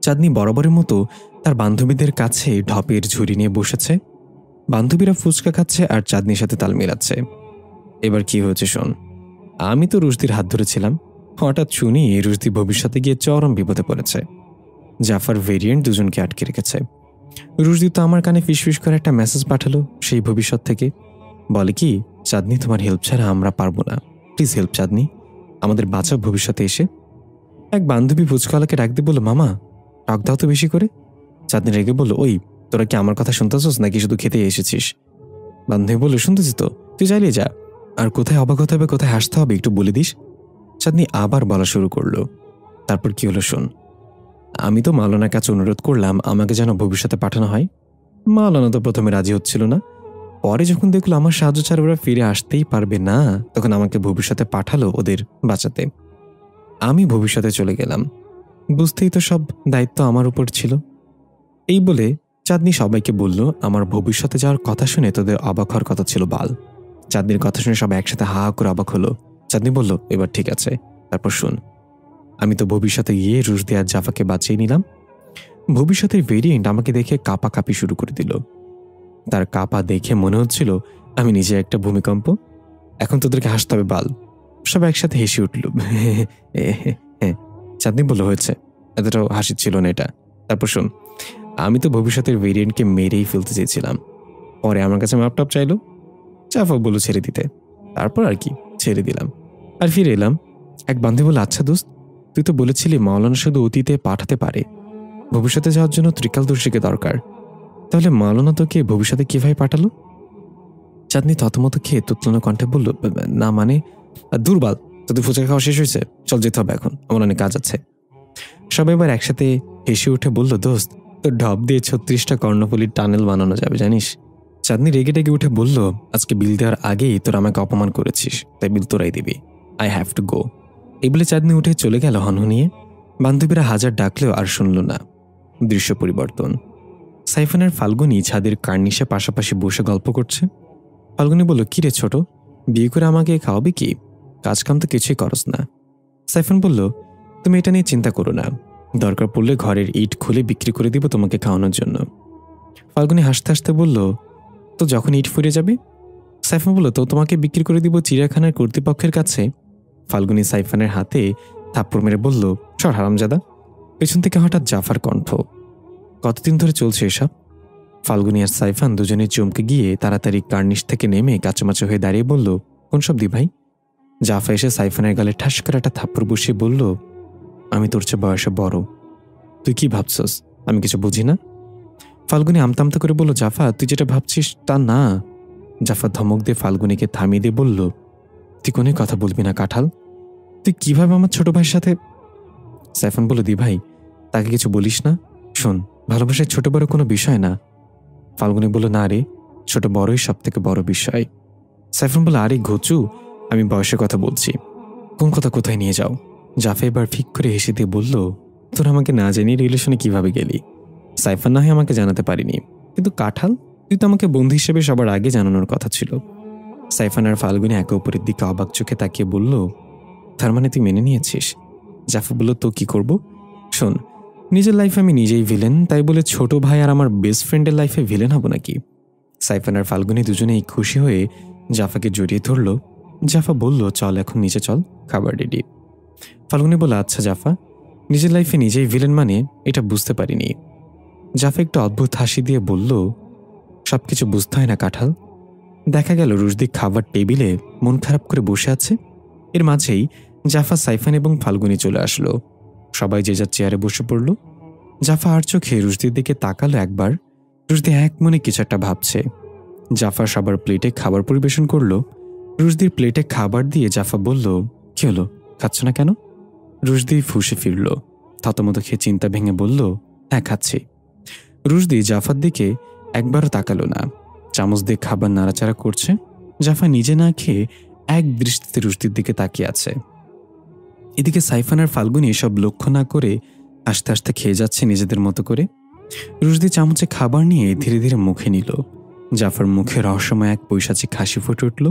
চাঁদনি বরাবরের মতো তার বান্ধবীদের কাছে ঢপের ঝুড়ি নিয়ে বসেছে। বান্ধবীরা ফুচকা খাচ্ছে আর চাঁদনির সাথে তাল মেলাচ্ছে। এবার কি হয়েছে শোন। আমি তো রুশদির হাত ধরেছিলাম, হঠাৎ শুনি রুশদি ভবিষ্যতে গিয়ে চরম বিপদে পড়েছে। জাফার ভেরিয়েন্ট দুজনকে আটকে রেখেছে। রুশদি তো আমার কানে ফিসফিস করে একটা মেসেজ পাঠালো সেই ভবিষ্যৎ থেকে। বলে কি, চাঁদনি তোমার হেল্প ছাড়া আমরা পারবো না, প্লিজ হেল্প চাঁদনি, আমাদের বাঁচাও ভবিষ্যতে এসে। এক বান্ধবী ফুচকাওয়ালাকে ডাক দিয়ে বলল, মামা টক দাও তো বেশি করে। চাঁদনি রেগে বলল, ওই তোরা কি আমার কথা শুনতেছস নাকি শুধু খেতে এসেছিস? বান্ধবী বলল, শুনতেছি তো, তুই চাইলে যা, আর কোথায় অবাক হতে হবে কোথায় হাসতে হবে একটু বলে দিস। চাঁদনি আবার বলা শুরু করলো, তারপর কি হলো শোন। আমি তো মাওলানার কাছে অনুরোধ করলাম আমাকে যেন ভবিষ্যতে পাঠানো হয়। মাওলানা তো প্রথমে রাজি হচ্ছিল না, পরে যখন দেখলো আমার সাহায্য ছাড়া ওরা ফিরে আসতেই পারবে না, তখন আমাকে ভবিষ্যতে পাঠালো ওদের বাঁচাতে। আমি ভবিষ্যতে চলে গেলাম, বুঝতেই তো সব দায়িত্ব আমার উপর ছিল। এই বলে চাঁদনি সবাইকে বলল, আমার ভবিষ্যতে যাওয়ার কথা শুনে তোদের অবাক হওয়ার কথা ছিল বাল। চাঁদনির কথা শুনে সবাই একসাথে হা করে অবাক হলো। চাঁদনি বলল, এবার ঠিক আছে, তারপর শুন। আমি তো ভবিষ্যতে গিয়ে রুশদি আর জাফাকে বাঁচিয়ে নিলাম। ভবিষ্যতের ভেরিয়েন্ট আমাকে দেখে কাঁপাকাঁপি শুরু করে দিল। তার কাঁপা দেখে মনে হচ্ছিল আমি নিজে একটা ভূমিকম্প। এখন তোদেরকে হাসতে হবে বাল। সব একসাথে হেসে উঠল। চাঁদনি বলল, হয়েছে, এতটাও হাসি ছিল না এটা। তারপর শোন, আমি তো ভবিষ্যতের ভেরিয়েন্টকে মেরেই ফেলতে চেয়েছিলাম, পরে আমার কাছে মাপটাপ চাইলো, জাফা বলল ছেড়ে দিতে, তারপর আর কি ছেড়ে দিলাম। আর ফিরে এলাম। এক বান্ধবী বলল, আচ্ছা দোস্ত, তুই তো বলেছিলি মাওলানা শুধু অতীতে পাঠাতে পারে, ভবিষ্যতে যাওয়ার জন্য ত্রিকালদর্শীকে দরকার, তাহলে মাওলানা তোকে ভবিষ্যতে কিভাবে পাঠালো? চাঁদনি থতমত খেয়ে তুতলানো কণ্ঠে বলল, না মানে দুর্বল, তোদের ফুচকা খাওয়া শেষ হয়েছে, চল যেতে হবে, এখন আমার অনেক কাজ আছে। সবাই এবার একসাথে হেসে উঠে বলল, দোস্ত তোর ঢপ দিয়ে 36টা কর্ণফুলীর টানেল বানানো যাবে জানিস। চাঁদনি রেগে টেগে উঠে বলল, আজকে বিল দেওয়ার আগেই তোর আমাকে অপমান করেছিস, তাই বিল তোরাই দিবি, আই হ্যাভ টু গো। এই বলে চাঁদনি উঠে চলে গেল হনহনিয়ে। বান্ধবীরা হাজার ডাকলেও আর শুনল না। দৃশ্য পরিবর্তন। সাইফানের ফাল্গুনি ছাদের কার্নিশে পাশাপাশি বসে গল্প করছে। ফাল্গুনি বলল, কি রে ছোট, বিয়ে করে আমাকে খাওয়াবি কি? কাজকাম তো কিছুই করস না। সাইফান বলল, তুমি এটা নিয়ে চিন্তা করো না, দরকার পড়লে ঘরের ইট খুলে বিক্রি করে দিব তোমাকে খাওয়ানোর জন্য। ফাল্গুনি হাসতে হাসতে বলল, তো যখন ইট ফুরিয়ে যাবে? সাইফান বলল, তো তোমাকে বিক্রি করে দিব চিড়িয়াখানার কর্তৃপক্ষের কাছে। ফাল্গুনি সাইফানের হাতে থাপ্পড় মেরে বলল, সর হারামজাদা। পেছন থেকে হঠাৎ জাফার কণ্ঠ, কতদিন ধরে চলছে এসব? ফাল্গুনি আর সাইফান দুজনে চমকে গিয়ে তাড়াতাড়ি কার্নিশ থেকে নেমে কাঁচামাচা হয়ে দাঁড়িয়ে বলল, কোন সব দি ভাই? জাফা এসে সাইফানের গালে ঠাস করে একটা থাপ্পড় বসিয়ে বলল, আমি তোর চেয়ে বয়সে বড়, তুই কি ভাবছস আমি কিছু বুঝি না? ফাল্গুনি আমতামতা করে বলল, জাফা তুই যেটা ভাবছিস তা না। জাফা ধমক দিয়ে ফাল্গুনিকে থামিয়ে দিয়ে বলল, তুই কোনো কথা বলবি না কাঁঠাল, তুই কিভাবে আমার ছোট ভাইয়ের সাথে? সাইফান বলল, দি ভাই, তাকে কিছু বলিস না। শোন, ভালোবাসায় ছোট বড় কোনো বিষয় না। ফাল্গুনি বলল, না রে, ছোট বড়ই সব থেকে বড় বিষয়। সাইফান বলল, আরে ঘুচু, আমি বয়সের কথা বলছি। কোন কথা কোথায় নিয়ে যাও? জাফা এবার ফিক করে হেসে দিয়ে বলল, তোর আমাকে না জানিয়ে রিলেশনে কিভাবে গেলি? সাইফান না হয় আমাকে জানাতে পারিনি, কিন্তু কাঁঠাল, তুই তো আমাকে বন্ধু হিসেবে সবার আগে জানানোর কথা ছিল। সাইফান আর ফাল্গুনি একে অপরের দিকে অবাক চোখে তাকিয়ে বলল, তার মানে তুই মেনে নিয়েছিস? জাফা বলল, তো কি করব? শোন, নিজের লাইফে আমি নিজেই ভিলেন, তাই বলে ছোট ভাই আর আমার বেস্ট ফ্রেন্ডের লাইফে ভিলেন হব নাকি? সাইফান আর ফাল্গুনি দুজনেই খুশি হয়ে জাফাকে জড়িয়ে ধরল। জাফা বলল, চল এখন নিচে চল, খাবার রেডি। ফাল্গুনি বলল, আচ্ছা জাফা, নিজের লাইফে নিজেই ভিলেন মানে এটা বুঝতে পারিনি। জাফা একটু অদ্ভুত হাসি দিয়ে বলল, সবকিছু বুঝতে হয় না কাঁঠাল। দেখা গেল রুশদি খাবার টেবিলে মন খারাপ করে বসে আছে। এর মাঝেই জাফা, সাইফান এবং ফাল্গুনি চলে আসলো। সবাই যে যার চেয়ারে বসে পড়ল। জাফা আর চোখে রুশদির দিকে তাকালো একবার। রুশদি এক মনে কিছু একটা ভাবছে। জাফা সবার প্লেটে খাবার পরিবেশন করলো। রুশদির প্লেটে খাবার দিয়ে জাফা বলল, কি হলো, খাচ্ছ না কেন? রুশদি ফুঁসে ফিরল, থতমত খেয়ে চিন্তা ভেঙে বলল, হ্যাঁ খাচ্ছি। রুশদি জাফার দিকে একবারও তাকালো না, চামচ দিয়ে খাবার নাড়াচাড়া করছে। জাফা নিজে না খেয়ে এক দৃষ্টিতে রুশদির দিকে তাকিয়ে আছে। এদিকে সাইফান আর ফাল্গুনি এসব লক্ষ্য না করে আস্তে আস্তে খেয়ে যাচ্ছে নিজেদের মতো করে। রুশদি চামচে খাবার নিয়ে ধীরে ধীরে মুখে নিল। জাফার মুখে রহস্যময় এক পৈশাচিক হাসি ফুটে উঠল।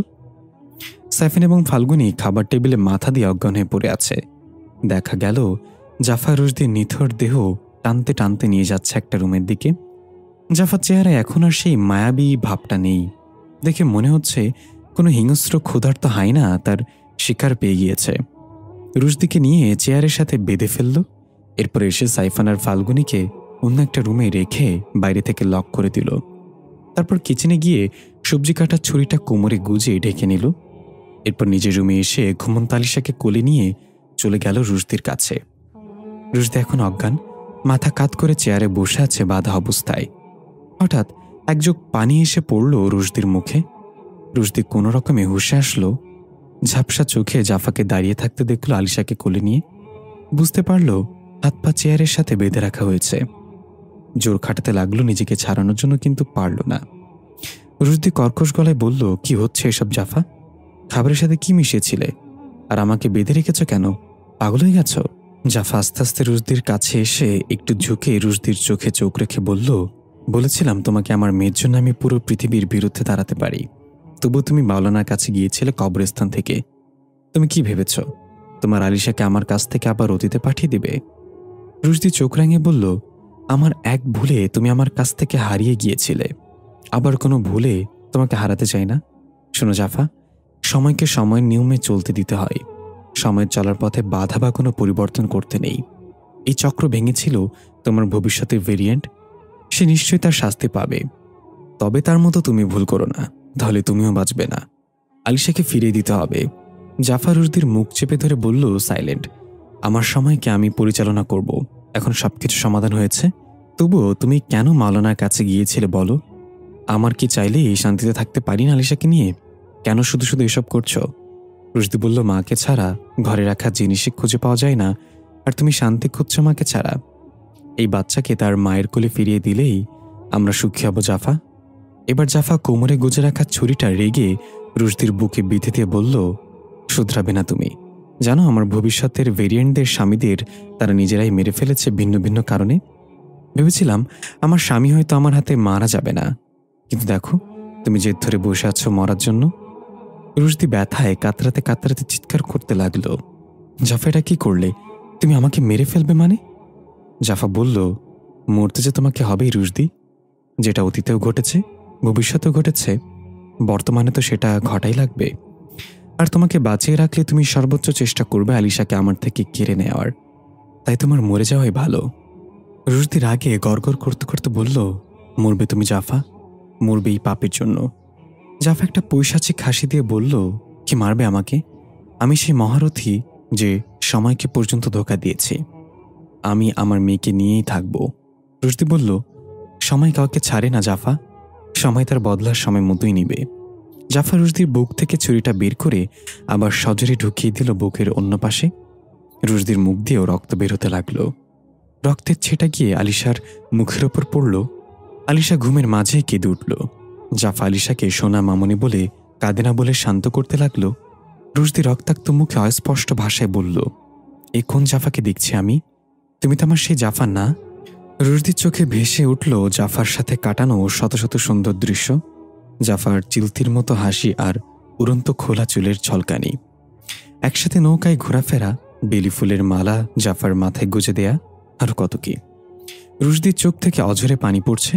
সাইফান এবং ফাল্গুনি খাবার টেবিলে মাথা দিয়ে অজ্ঞান হয়ে পড়ে আছে। দেখা গেল জাফা রুশদির নিথর দেহ টানতে টানতে নিয়ে যাচ্ছে একটা রুমের দিকে। জাফার চেহারায় এখন আর সেই মায়াবী ভাবটা নেই। দেখে মনে হচ্ছে কোনো হিংস্র ক্ষুধার্ত হায়না তার শিকার পেয়ে গিয়েছে। রুশদিকে নিয়ে চেয়ারের সাথে বেঁধে ফেলল। এরপর এসে সাইফান আর ফাল্গুনিকে অন্য একটা রুমে রেখে বাইরে থেকে লক করে দিল। তারপর কিচেনে গিয়ে সবজি কাটার ছুরিটা কোমরে গুজে ঢেকে নিল। এরপর নিজের রুমে এসে ঘুমন্ত আলিশাকে কোলে নিয়ে চলে গেল রুশদির কাছে। রুশদি এখন অজ্ঞান, মাথা কাত করে চেয়ারে বসে আছে বাঁধা অবস্থায়। হঠাৎ এক জোক পানি এসে পড়ল রুশদির মুখে। রুশদি কোনো রকমে হুঁশে আসলো। ঝাপসা চোখে জাফাকে দাঁড়িয়ে থাকতে দেখল আলিশাকে কোলে নিয়ে। বুঝতে পারল হাত পা চেয়ারের সাথে বেঁধে রাখা হয়েছে। জোর খাটাতে লাগলো নিজেকে ছাড়ানোর জন্য, কিন্তু পারল না। রুশদি কর্কশ গলায় বলল, কি হচ্ছে এসব জাফা? খাবারের সাথে কি মিশিয়েছিলে? আর আমাকে বেঁধে রেখেছ কেন? পাগল হয়ে গেছ? জাফা আস্তে আস্তে রুশদির কাছে এসে একটু ঝুঁকে রুশদির চোখে চোখ রেখে বলল, বলেছিলাম তোমাকে আমার মেয়ের জন্য আমি পুরো পৃথিবীর বিরুদ্ধে দাঁড়াতে পারি, তবু তুমি মাওলানার কাছে গিয়েছিলে কবরস্থান থেকে। তুমি কি ভেবেছ তোমার আলিশাকে আমার কাছ থেকে আবার অতীতে পাঠিয়ে দিবে? রুশদি চোখ রাঙিয়ে বলল, আমার এক ভুলে তুমি আমার কাছ থেকে হারিয়ে গিয়েছিলে, আবার কোনো ভুলে তোমাকে হারাতে চাই না। শোনো জাফা, সময়কে সময়ের নিয়মে চলতে দিতে হয়। সময়ের চলার পথে বাধা বা কোনো পরিবর্তন করতে নেই। এই চক্র ভেঙেছিল তোমার ভবিষ্যতের ভেরিয়েন্ট, সে নিশ্চয়ই তার শাস্তি পাবে। তবে তার মতো তুমি ভুল করো না, তাহলে তুমিও বাঁচবে না। আলিশাকে ফিরিয়ে দিতে হবে। জাফা রুশদির মুখ চেপে ধরে বলল, সাইলেন্ট, আমার সময়কে আমি পরিচালনা করব। এখন সবকিছু সমাধান হয়েছে, তবুও তুমি কেন মাওলানার কাছে গিয়েছিলে বলো? আমার কি চাইলে এই শান্তিতে থাকতে পারি না আলিশাকে নিয়ে? কেন শুধু শুধু এসব করছো? রুশদি বলল, মাকে ছাড়া ঘরে রাখা জিনিসই খুঁজে পাওয়া যায় না, আর তুমি শান্তি খুঁজছো মাকে ছাড়া। এই বাচ্চাকে তার মায়ের কোলে ফিরিয়ে দিলেই আমরা সুখী হব জাফা। এবার জাফা কোমরে গুজে রাখা ছুরিটা রেগে রুশদির বুকে বিঁধে দিয়ে বলল, শুধরাবে না তুমি? জানো আমার ভবিষ্যতের ভেরিয়েন্টদের স্বামীদের তারা নিজেরাই মেরে ফেলেছে ভিন্ন ভিন্ন কারণে। ভেবেছিলাম আমার স্বামী হয়তো আমার হাতে মারা যাবে না, কিন্তু দেখো তুমি জেদ ধরে বসে আছো মরার জন্য। রুশদি ব্যথায় কাতরাতে কাতরাতে চিৎকার করতে লাগলো, জাফা এটা কি করলে? তুমি আমাকে মেরে ফেলবে মানে? জাফা বলল, মরতে যে তোমাকে হবেই রুশদি। যেটা অতীতেও ঘটেছে, ভবিষ্যতেও ঘটেছে, বর্তমানে তো সেটা ঘটাই লাগবে। আর তোমাকে বাঁচিয়ে রাখলে তুমি সর্বোচ্চ চেষ্টা করবে আলিশাকে আমার থেকে কেড়ে নেওয়ার। তাই তোমার মরে যাওয়াই ভালো। রুশদির আগে গড়গড় করতে করতে বলল, মরবে তুমি জাফা, মরবে এই পাপের জন্য। জাফা একটা পৈশাচিক হাসি দিয়ে বলল, কি মারবে আমাকে? আমি সেই মহারথী যে সময়কে পর্যন্ত ধোঁকা দিয়েছি। আমি আমার মেয়েকে নিয়েই থাকব। রুশদি বলল, সময় কাউকে ছাড়ে না জাফা, সময় তার বদলার সময় মতোই নিবে। জাফর রুশদির বুক থেকে ছুরিটা বের করে আবার সজোরে ঢুকিয়ে দিল বুকের অন্য পাশে। রুশদির মুখ দিয়েও রক্ত বের হতে লাগলো। রক্তের ছেটা গিয়ে আলিশার মুখের ওপর পড়ল। আলিশা ঘুমের মাঝে কেঁদে উঠল। জাফা আলিশাকে সোনা মামনি বলে কাঁদে না বলে শান্ত করতে লাগলো। রুশদি রক্তাক্ত মুখে অস্পষ্ট ভাষায় বলল, এ কোন জাফাকে দেখছি আমি? তুমি তো আমার সেই জাফা না? রুশদির চোখে ভেসে উঠল জাফার সাথে কাটানো শত শত সুন্দর দৃশ্য। জাফার চিলতির মতো হাসি আর উড়ন্ত খোলা চুলের ঝলকানি, একসাথে নৌকায় ঘোরাফেরা, বেলি ফুলের মালা জাফার মাথায় গুজে দেয়া, আর কত কি। রুশদির চোখ থেকে অঝরে পানি পড়ছে।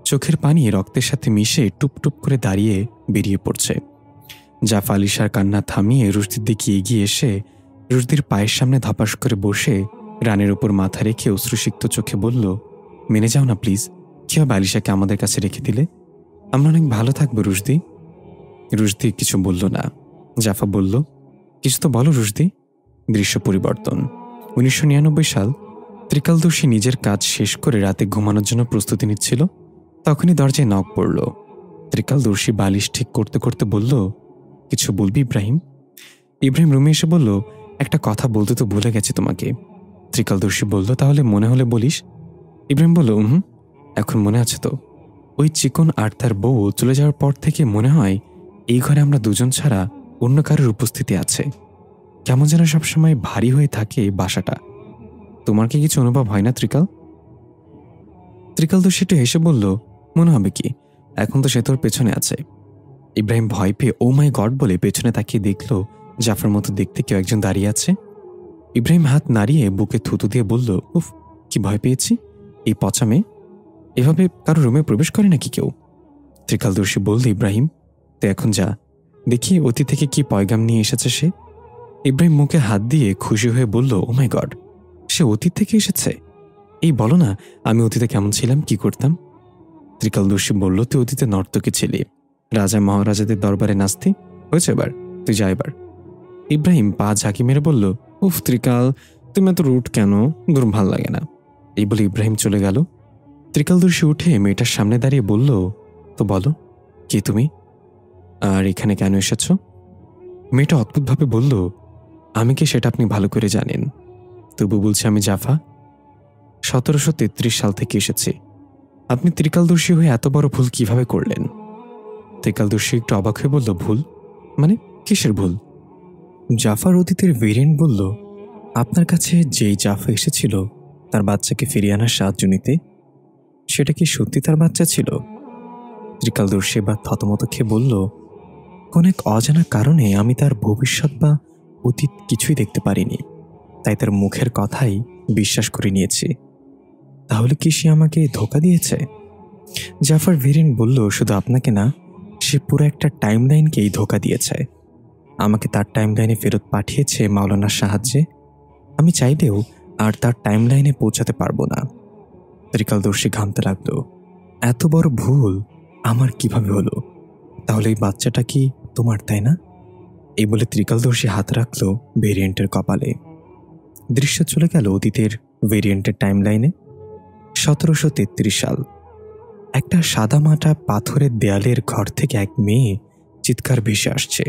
চোখের পানি রক্তের সাথে মিশে টুপটুপ করে দাঁড়িয়ে বেরিয়ে পড়ছে। জাফা আলিশার কান্না থামিয়ে রুশদির দিকে এগিয়ে এসে রুশদির পায়ের সামনে ধপাস করে বসে রানের উপর মাথা রেখে অশ্রুসিক্ত চোখে বলল, মেনে যাও না প্লিজ। কি হবে আলিশাকে আমাদের কাছে রেখে দিলে? আমরা অনেক ভালো থাকবো রুশদি। রুশদি কিছু বলল না। জাফা বলল, কিছু তো বলো রুশদি। দৃশ্য পরিবর্তন। 1999 সাল। ত্রিকালদর্শী নিজের কাজ শেষ করে রাতে ঘুমানোর জন্য প্রস্তুতি নিচ্ছিল। তখনই দরজায় নক পড়ল। ত্রিকালদর্শী বালিশ ঠিক করতে করতে বলল, কিছু বলবি ইব্রাহিম? ইব্রাহিম রুমে এসে বলল, একটা কথা বলতে তো ভুলে গেছি তোমাকে। ত্রিকালদর্শী বলল, তাহলে মনে হলে বলিস। ইব্রাহিম বলল, এখন মনে আছে তো। ওই চিকন আর তার বউ চলে যাওয়ার পর থেকে মনে হয় এই ঘরে আমরা দুজন ছাড়া অন্য কারোর উপস্থিতি আছে। কেমন যেন সবসময় ভারী হয়ে থাকে বাসাটা। তোমার কি কিছু অনুভব হয় না ত্রিকাল? ত্রিকালদর্শী একটু হেসে বলল, মনে হবে কি, এখন তো সে তোর পেছনে আছে। ইব্রাহিম ভয় পেয়ে ও মাই গড বলে পেছনে তাকিয়ে দেখল জাফার মতো দেখতে কেউ একজন দাঁড়িয়ে আছে। ইব্রাহিম হাত নাড়িয়ে বুকে থুতু দিয়ে বলল, উফ, কি ভয় পেয়েছি। এই পচা মেয়ে এভাবে কারো রুমে প্রবেশ করে নাকি কেউ? ত্রিকালদর্শী বলল, ইব্রাহিম তো এখন যা, দেখি অতীত থেকে কি পয়গাম নিয়ে এসেছে সে। ইব্রাহিম মুখে হাত দিয়ে খুশি হয়ে বলল, ও মাই গড, সে অতীত থেকে এসেছে? এই বলো না, আমি অতীতে কেমন ছিলাম, কি করতাম? ত্রিকালদর্শী বলল, তুই অতীতে নর্তকী ছিলি, রাজা মহারাজাদের দরবারে নাচতি। হয়েছে এবার, তুই যা এবার। ইব্রাহিম পা ঝাঁকি মেরে বলল, উফ ত্রিকাল, তুমি এত রুট কেন? দূর, ভাল লাগে না। এই বলে ইব্রাহিম চলে গেল। ত্রিকালদর্শী উঠে মেয়েটার সামনে দাঁড়িয়ে বলল, তো বলো, কে তুমি আর এখানে কেন এসেছ? মেয়েটা অদ্ভুতভাবে বলল, আমি কে সেটা আপনি ভালো করে জানেন, তবু বলছি আমি জাফা। 1733 সাল থেকে এসেছি। আপনি ত্রিকালদর্শী হয়ে এত বড় ভুল কিভাবে করলেন? ত্রিকালদর্শী একটু অবাক হয়ে বলল, ভুল মানে? কিসের ভুল? জাফার অতীতের ভেরিয়েন্ট বলল, আপনার কাছে যেই জাফা এসেছিল তার বাচ্চাকে ফিরিয়ে আনার সাহায্য নিতে, সেটা কি সত্যি তার বাচ্চা ছিল? ত্রিকালদর্শী এবার থতমত খেয়ে বলল, কোন এক অজানা কারণে আমি তার ভবিষ্যৎ বা অতীত কিছুই দেখতে পারিনি, তাই তার মুখের কথাই বিশ্বাস করে নিয়েছি। তাহলে কি সে আমাকে ধোঁকা দিয়েছে? জাফার ভেরিয়েন্ট বলল, শুধু আপনাকে না, সে পুরো একটা টাইমলাইনকেই ধোঁকা দিয়েছে। আমাকে তার টাইমলাইনে ফেরত পাঠিয়েছে মাওলানার সাহায্যে। আমি চাইলেও আর তার টাইমলাইনে পৌঁছাতে পারবো না। ত্রিকালদর্শী ঘামতে লাগলো, এত বড় ভুল আমার কিভাবে হলো? তাহলে এই বাচ্চাটা কি তোমার, তাই না? এই বলে ত্রিকালদর্শী হাত রাখলো ভেরিয়েন্টের কপালে। দৃশ্য চলে গেল অতীতের ভেরিয়েন্টের টাইমলাইনে। 1733 সাল। একটা সাদামাটা পাথরের দেয়ালের ঘর থেকে এক মেয়ে চিৎকার ভেসে আসছে।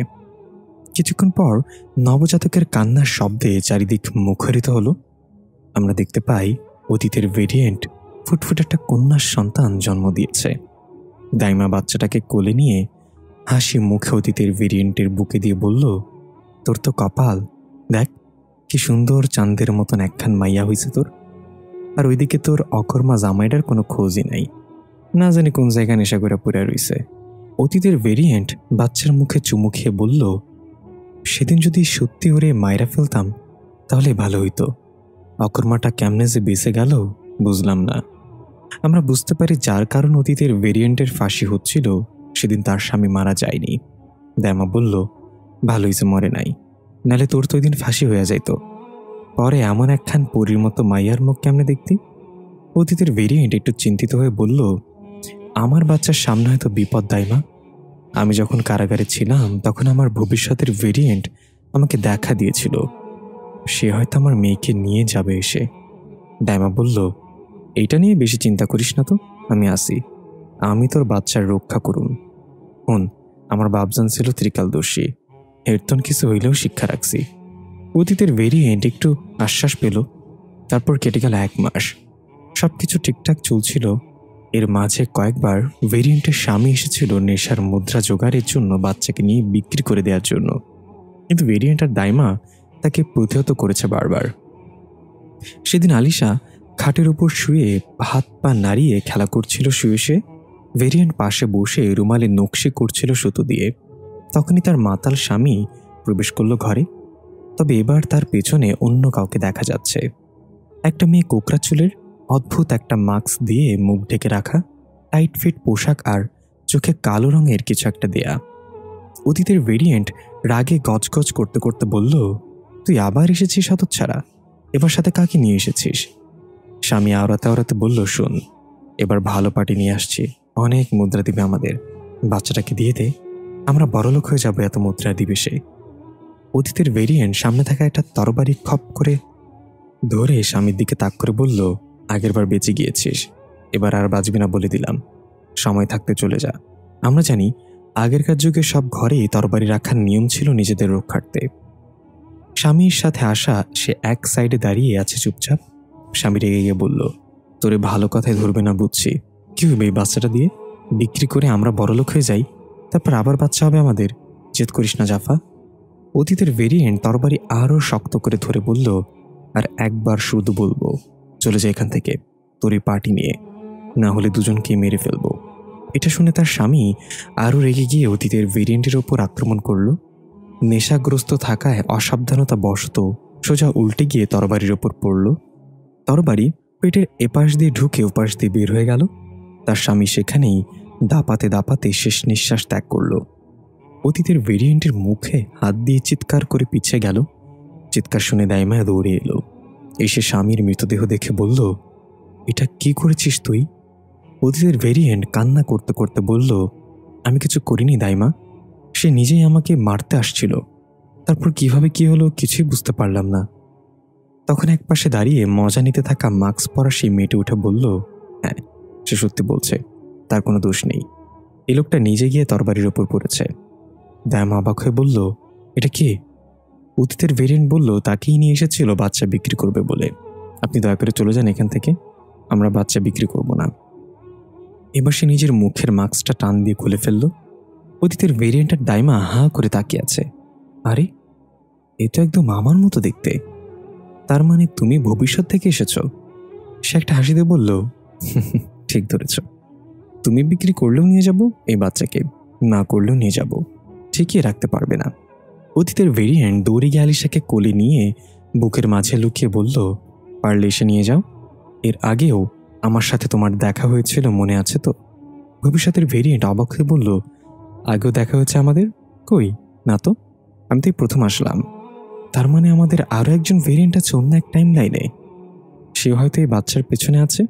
কিছুক্ষণ পর নবজাতকের কান্নার শব্দে চারিদিক মুখরিত হলো। আমরা দেখতে পাই অতীতের ভেরিয়েন্ট ফুটফুট একটা কন্যার সন্তান জন্ম দিয়েছে। দাইমা বাচ্চাটাকে কোলে নিয়ে হাসি মুখে অতীতের ভেরিয়েন্টের বুকে দিয়ে বলল, তোর তো কপাল, দেখ কি সুন্দর চাঁদের মতন একখান মাইয়া হয়েছে তোর। আর ওইদিকে তোর অকর্মা জামাইটার কোনো খোঁজই নাই, না জানি কোন জায়গায় নেশা করে পড়ে রইছে। অতীতের ভেরিয়েন্ট বাচ্চার মুখে চুমু খেয়ে বলল, সেদিন যদি সত্যি ওরে মাইরা ফেলতাম তাহলে ভালো হইতো। অকর্মাটা কেমনে যে বেঁচে গেল বুঝলাম না। আমরা বুঝতে পারি যার কারণ অতীতের ভেরিয়েন্টের ফাঁসি হচ্ছিল সেদিন তার স্বামী মারা যায়নি। দাইমা বলল, ভালো হইছে মরে নাই, নালে তোর তো ওই দিন ফাঁসি হয়ে যাইতো। পরে এমন একখান পরীর মতো মাইয়ার মুখ কেমনে দেখতি? অতীতের ভেরিয়েন্ট একটু চিন্তিত হয়ে বলল, আমার বাচ্চার সামনে হয়তো বিপদ দাইমা। আমি যখন কারাগারে ছিলাম তখন আমার ভবিষ্যতের ভেরিয়েন্ট আমাকে দেখা দিয়েছিল, সে হয়তো আমার মেয়েকে নিয়ে যাবে এসে। দাইমা বলল, এইটা নিয়ে বেশি চিন্তা করিস না তো, আমি আসি, আমি তোর বাচ্চার রক্ষা করুন। শোন, আমার বাপজান ছিল ত্রিকালদর্শী, এরতন কিছু হইলেও শিক্ষা রাখছি। অতীতের ভেরিয়েন্ট একটু আশ্বাস পেল। তারপর কেটে গেল 1 মাস। সবকিছু ঠিকঠাক চলছিল। এর মাঝে কয়েকবার ভেরিয়েন্টের স্বামী এসেছিল নেশার মুদ্রা জোগাড়ের জন্য বাচ্চাকে নিয়ে বিক্রি করে দেওয়ার জন্য, কিন্তু ভেরিয়েন্ট আর দাইমা তাকে প্রতিহত করেছে বারবার। সেদিন আলিশা খাটের উপর শুয়ে হাত পা নাড়িয়ে খেলা করছিল শুয়ে শুয়ে। ভেরিয়েন্ট পাশে বসে রুমালে নকশি করছিল সুতো দিয়ে। তখনই তার মাতাল স্বামী প্রবেশ করল ঘরে। তবে এবার তার পেছনে অন্য কাউকে দেখা যাচ্ছে। একটা মেয়ে কোকড়া চুলের, অদ্ভুত একটা মাস্ক দিয়ে মুখ ঢেকে রাখা, টাইট ফিট পোশাক আর চোখে কালো রঙের কিছু একটা দেয়া। অতীতের ভেরিয়েন্ট রাগে গজগজ করতে করতে বলল, তুই আবার এসেছিস হতচ্ছাড়া, এবার সাথে কাকে নিয়ে এসেছিস? স্বামী আওড়াতে আওড়াতে বলল, শোন, এবার ভালো পার্টি নিয়ে আসছি, অনেক মুদ্রা দিবে আমাদের, বাচ্চাটাকে দিয়ে দে, আমরা বড়লোক হয়ে যাবো এত মুদ্রা দিবে সে। অতীতের ভেরিয়েন্ট সামনে থাকা একটা তরবারি খপ করে ধরে স্বামীর দিকে তাক করে বলল, আগেরবার বেঁচে গিয়েছিস, এবার আর বাঁচবি না বলে দিলাম, সময় থাকতে চলে যা। আমরা জানি আগেরকার যুগে সব ঘরেই তরবারি রাখার নিয়ম ছিল নিজেদের রক্ষার্থে। স্বামীর সাথে আসা সে এক সাইডে দাঁড়িয়ে আছে চুপচাপ। স্বামী রেগে গিয়ে বলল, তোরে ভালো কথায় ধরবে না বুঝছি, কি হবে এই বাচ্চাটা দিয়ে? বিক্রি করে আমরা বড়লোক হয়ে যাই, তারপর আবার বাচ্চা হবে আমাদের, জেদ করিস না জাফা। অতীতের ভেরিয়েন্ট তরবারি আরও শক্ত করে ধরে বলল, আর একবার শুধু বলবো, চলে যায় এখান থেকে, তোরই পার্টি নিয়ে, না হলে দুজনকে মেরে ফেলবো। এটা শুনে তার স্বামী আরও রেগে গিয়ে অতীতের ভেরিয়েন্টের ওপর আক্রমণ করল। নেশাগ্রস্ত থাকায় অসাবধানতা বশত সোজা উল্টে গিয়ে তরবারির ওপর পড়ল। তরবারি পেটের এপাশ দিয়ে ঢুকে ওপাশ দিয়ে বের হয়ে গেল। তার স্বামী সেখানেই দাপাতে দাপাতে শেষ নিঃশ্বাস ত্যাগ করল। অতীতের ভেরিয়েন্টের মুখে হাত দিয়ে চিৎকার করে পিছিয়ে গেল। চিৎকার শুনে দাইমা দৌড়ে এলো। এসে স্বামীর মৃতদেহ দেখে বলল, এটা কি করেছিস তুই? অতীতের ভেরিয়েন্ট কান্না করতে করতে বলল, আমি কিছু করিনি দাইমা, সে নিজেই আমাকে মারতে আসছিল, তারপর কিভাবে কি হলো কিছুই বুঝতে পারলাম না। তখন একপাশে দাঁড়িয়ে মজা নিতে থাকা মাস্ক পরা সেই মেয়েটি উঠে বলল, হ্যাঁ, সে সত্যি বলছে, তার কোনো দোষ নেই, এই লোকটা নিজে গিয়ে তরবারির ওপর পড়েছে। দাইমা অবাক হয়ে বলল, এটা কে? অতীতের ভেরিয়েন্ট বলল, তাকেই নিয়ে এসেছিল বাচ্চা বিক্রি করবে বলে, আপনি দয়া করে চলে যান এখান থেকে, আমরা বাচ্চা বিক্রি করব না। এবার সে নিজের মুখের মাস্কটা টান দিয়ে খুলে ফেলল। অতীতের ভেরিয়েন্টের দাইমা হাঁ করে তাকিয়ে আছে। আরে, এ তো একদম আমার মতো দেখতে, তার মানে তুমি ভবিষ্যৎ থেকে এসেছ? সে একটা হাসি দিয়ে বলল, ঠিক ধরেছ, তুমি বিক্রি করলেও নিয়ে যাব এই বাচ্চাকে, না করলেও নিয়ে যাব, ঠিকই রাখতে পারবে না। অতীতের ভেরিয়েন্ট দৌড়ে গিয়ে আলিশাকে কোলে নিয়ে বুকের মাঝে লুকিয়ে বলল, পারলে এসে নিয়ে যাও, এর আগেও আমার সাথে তোমার দেখা হয়েছিল মনে আছে তো? ভবিষ্যতের ভেরিয়েন্ট অবাক হয়ে বলল, আগেও দেখা হয়েছে আমাদের? কই না তো, আমি তো প্রথম আসলাম। তার মানে আমাদের আরও একজন ভেরিয়েন্ট আছে অন্য এক টাইম লাইনে, সে হয়তো এই বাচ্চার পেছনে আছে।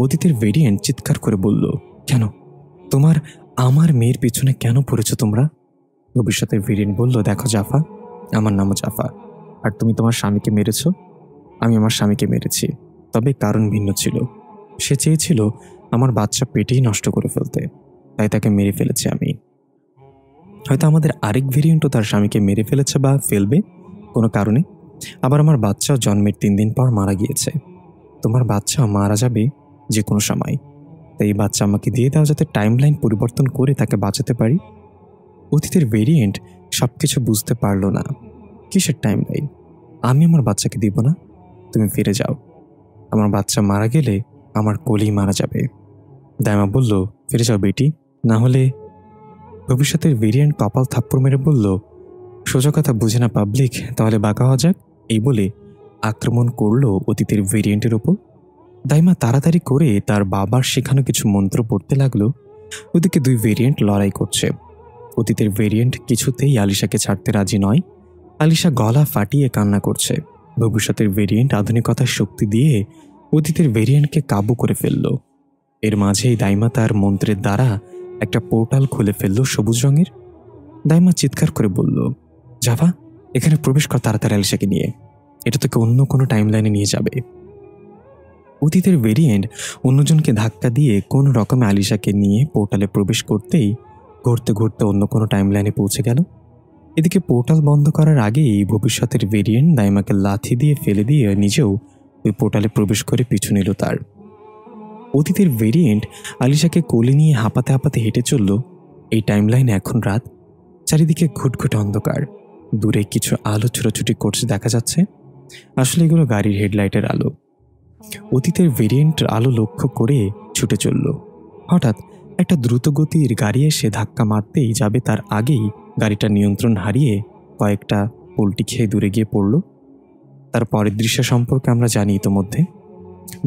অতীতের ভেরিয়েন্ট চিৎকার করে বলল, কেন তোমার আমার মেয়ের পেছনে কেন পড়েছ তোমরা? ভবিষ্যতের ভেরিয়েন্ট বলল, দেখো জাফা, আমার নামও জাফা, আর তুমি তোমার স্বামীকে মেরেছ, আমি আমার স্বামীকে মেরেছি, তবে কারণ ভিন্ন ছিল। সে চেয়েছিল আমার বাচ্চা পেটেই নষ্ট করে ফেলতে, তাই তাকে মেরে ফেলেছি আমি। হয়তো আমাদের আরেক ভেরিয়েন্টও তার স্বামীকে মেরে ফেলেছে বা ফেলবে কোনো কারণে। আবার আমার বাচ্চাও জন্মের 3 দিন পর মারা গিয়েছে। তোমার বাচ্চাও মারা যাবে যে কোনো সময়, তাই এই বাচ্চা আমাকে দিয়ে দাও, যাতে টাইম লাইন পরিবর্তন করে তাকে বাঁচাতে পারি। অতীতের ভেরিয়েন্ট সবকিছু বুঝতে পারল না। কিসের টাইম লাইন? আমি আমার বাচ্চাকে দিব না, তুমি ফিরে যাও, আমার বাচ্চা মারা গেলে আমার কোলেই মারা যাবে। দাইমা বলল, ফিরে যাও বেটি, না হলে। ভবিষ্যতের ভেরিয়েন্ট কপাল থাপ্পড় মেরে বলল, সোজা কথা বুঝে না পাবলিক, তাহলে বাঁকা হওয়া যাক। এই বলে আক্রমণ করল অতীতের ভেরিয়েন্টের ওপর। দাইমা তাড়াতাড়ি করে তার বাবার শেখানো কিছু মন্ত্র পড়তে লাগলো। ওদিকে 2 ভেরিয়েন্ট লড়াই করছে। অতীতের ভেরিয়েন্ট কিছুতেই আলিশাকে ছাড়তে রাজি নয়। আলিশা গলা ফাটিয়ে কান্না করছে। ভবিষ্যতের ভেরিয়েন্ট আধুনিকতার শক্তি দিয়ে অতীতের ভেরিয়েন্টকে কাবু করে ফেলল। এর মাঝেই দাইমা তার মন্ত্রের দ্বারা একটা পোর্টাল খুলে ফেলল সবুজ রঙের। দাইমা চিৎকার করে বলল, জাভা, এখানে প্রবেশ কর তাড়াতাড়ি আলিশাকে নিয়ে, এটা তোকে অন্য কোনো টাইম লাইনে নিয়ে যাবে। অতীতের ভেরিয়েন্ট অন্যজনকে ধাক্কা দিয়ে কোন রকমে আলিশাকে নিয়ে পোর্টালে প্রবেশ করতেই ঘুরতে ঘুরতে অন্য কোনো টাইমলাইনে পৌঁছে গেল। এদিকে পোর্টাল বন্ধ করার আগেই ভবিষ্যতের ভেরিয়েন্ট দাইমাকে লাথি দিয়ে ফেলে দিয়ে নিজেও ওই পোর্টালে প্রবেশ করে পিছু নিল তার। অতীতের ভেরিয়েন্ট আলিশাকে কোলে নিয়ে হাঁপাতে হাঁপাতে হেঁটে চলল। এই টাইমলাইনে এখন রাত, চারিদিকে ঘুটঘুটে অন্ধকার, দূরে কিছু আলো ছোটাছুটি করছে দেখা যাচ্ছে। আসলে এগুলো গাড়ির হেডলাইটের আলো। অতীতের ভেরিয়েন্টের আলো লক্ষ্য করে ছুটে চলল। হঠাৎ একটা দ্রুতগতির গাড়ি এসে ধাক্কা মারতেই যাবে তার আগেই গাড়িটা নিয়ন্ত্রণ হারিয়ে কয়েকটা পোল্টি খেয়ে দূরে গিয়ে পড়ল। তার পরের দৃশ্য সম্পর্কে আমরা জানি ইতোমধ্যে।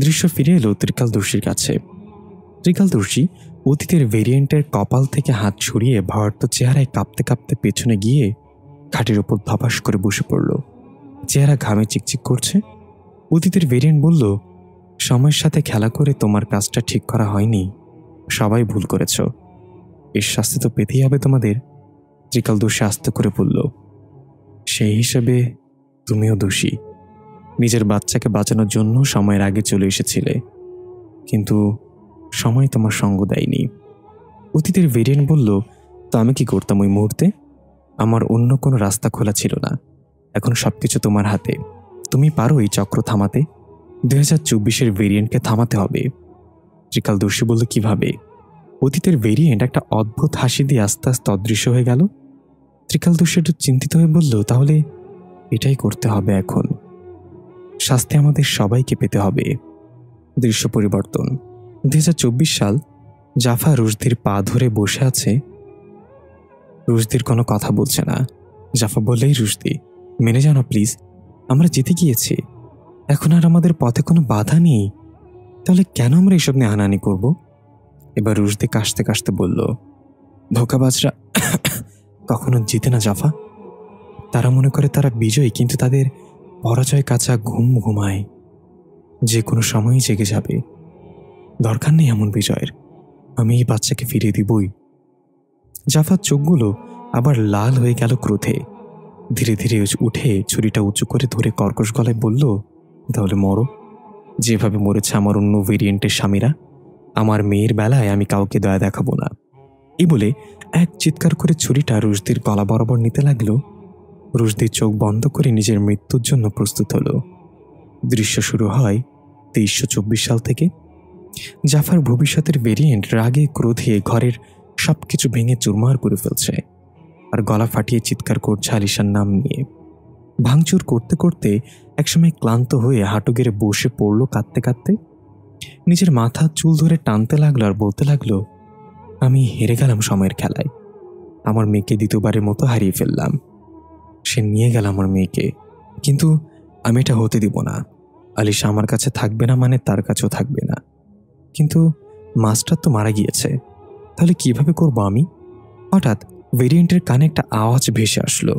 দৃশ্য ফিরে এলো ত্রিকালদর্শীর কাছে। ত্রিকালদর্শী অতীতের ভেরিয়েন্টের কপাল থেকে হাত ছড়িয়ে ভয়ার্ত চেহারায় কাঁপতে কাঁপতে পেছনে গিয়ে খাটের ওপর ধপাস করে বসে পড়ল। চেহারা ঘামে চিকচিক করছে। অতীতের ভেরিয়েন্ট বলল, সময়ের সাথে খেলা করে তোমার কাজটা ঠিক করা হয়নি, সবাই ভুল করেছ, এর শাস্তি তো পেতেই হবে তোমাদের। ত্রিকালদর্শী আস্তে করে বলল, সেই হিসেবে তুমিও দোষী। নিজের বাচ্চাকে বাঁচানোর জন্য সময়ের আগে চলে এসেছিলে, কিন্তু সময় তোমার সঙ্গ দেয়নি। অতীতের ভেরিয়েন্ট বলল, তো আমি কি করতাম ওই মুহূর্তে? আমার অন্য কোনো রাস্তা খোলা ছিল না। এখন সবকিছু তোমার হাতে। তুমি পারো এই চক্র থামাতে। 2024-এর ভেরিয়েন্টকে থামাতে হবে। ত্রিকালদর্শী বলল, কিভাবে? অতীতের ভেরিয়েন্ট একটা অদ্ভুত হাসি দিয়ে আস্তে আস্তে অদৃশ্য হয়ে গেল। ত্রিকালদর্শী একটু চিন্তিত হয়ে বলল, তাহলে এটাই করতে হবে এখন। শাস্তি আমাদের সবাইকে পেতে হবে। দৃশ্য পরিবর্তন। 2024 সাল। জাফা রুশদির পা ধরে বসে আছে। রুশদির কোনো কথা বলছে না। জাফা বললেই, রুশদি মেনে যাও না প্লিজ, আমরা জিতে গিয়েছি, এখন আর আমাদের পথে কোনো বাধা নেই, তাহলে কেন আমরা এসব নিয়ে হানাহানি করব? এবার রুশদি কাশতে কাশতে বলল, ধোঁকাবাজরা কখনো জিতে না জাফা। তারা মনে করে তারা বিজয়ী, কিন্তু তাদের পরাজয় কাঁচা ঘুম ঘুমায়, যে কোনো সময়ই জেগে যাবে। দরকার নেই এমন বিজয়ের, আমি এই বাচ্চাকে ফিরিয়ে দিবই। জাফার চোখগুলো আবার লাল হয়ে গেল ক্রোধে। ধীরে ধীরে উঠে ছুরিটা উঁচু করে ধরে কর্কশ গলায় বলল, তাহলে মরো, যেভাবে মরেছে আমার অন্য ভেরিয়েন্টের স্বামীরা। আমার মেয়ের বেলায় আমি কাউকে দয়া দেখাবো না। এই বলে এক চিৎকার করে ছুরিটা রুশদির গলা বরাবর নিতে লাগলো। রুশদির চোখ বন্ধ করে নিজের মৃত্যুর জন্য প্রস্তুত হলো। দৃশ্য শুরু হয় 2324 সাল থেকে। জাফার ভবিষ্যতের ভেরিয়েন্ট রাগে ক্রোধে ঘরের সবকিছু ভেঙে চুরমার করে ফেলছে, আর গলা ফাটিয়ে চিৎকার করছে আলিশার নাম নিয়ে। ভাঙচুর করতে করতে একসময় ক্লান্ত হয়ে হাঁটু গেড়ে বসে পড়ল কাঁদতে কাঁদতে। নিজের মাথা চুল ধরে টানতে লাগলো আর বলতে লাগলো, আমি হেরে গেলাম সময়ের খেলায়। আমার মেয়েকে দ্বিতীয়বারের মতো হারিয়ে ফেললাম। সে নিয়ে গেল আমার মেয়েকে, কিন্তু আমি এটা হতে দিব না। আলিশা আমার কাছে থাকবে না মানে তার কাছেও থাকবে না। কিন্তু মাস্টার তো মারা গিয়েছে, তাহলে কিভাবে করব আমি? হঠাৎ ভেরিয়েন্টের কানে একটা আওয়াজ ভেসে আসলো।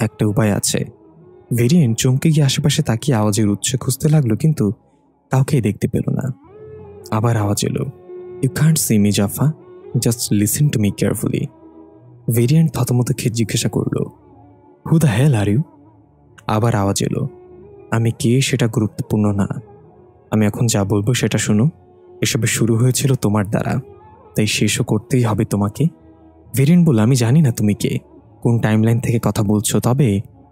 একটা উপায় আছে। ভেরিয়েন্ট চমকে গিয়ে আশেপাশে তাকিয়ে আওয়াজের উৎস খুঁজতে লাগলো, কিন্তু কাউকেই দেখতে পেল না। আবার আওয়াজ এলো, ইউ কান্ট সি মি জাফা, just listen to me carefully. ভেরিয়েন্ট থতমত খেয়ে জিজ্ঞাসা করলো, who the hell are you? আবার আওয়াজ এলো, আমি কে সেটা গুরুত্বপূর্ণ না, আমি এখন যা বলবো সেটা শুনো। এসবে শুরু হয়েছিল তোমার দ্বারা, তাই শেষও করতেই হবে তোমাকে। ভেরিয়েন্ট বলল, আমি জানি না তুমি কে, কোন টাইমলাইন থেকে কথা বলছো, তবে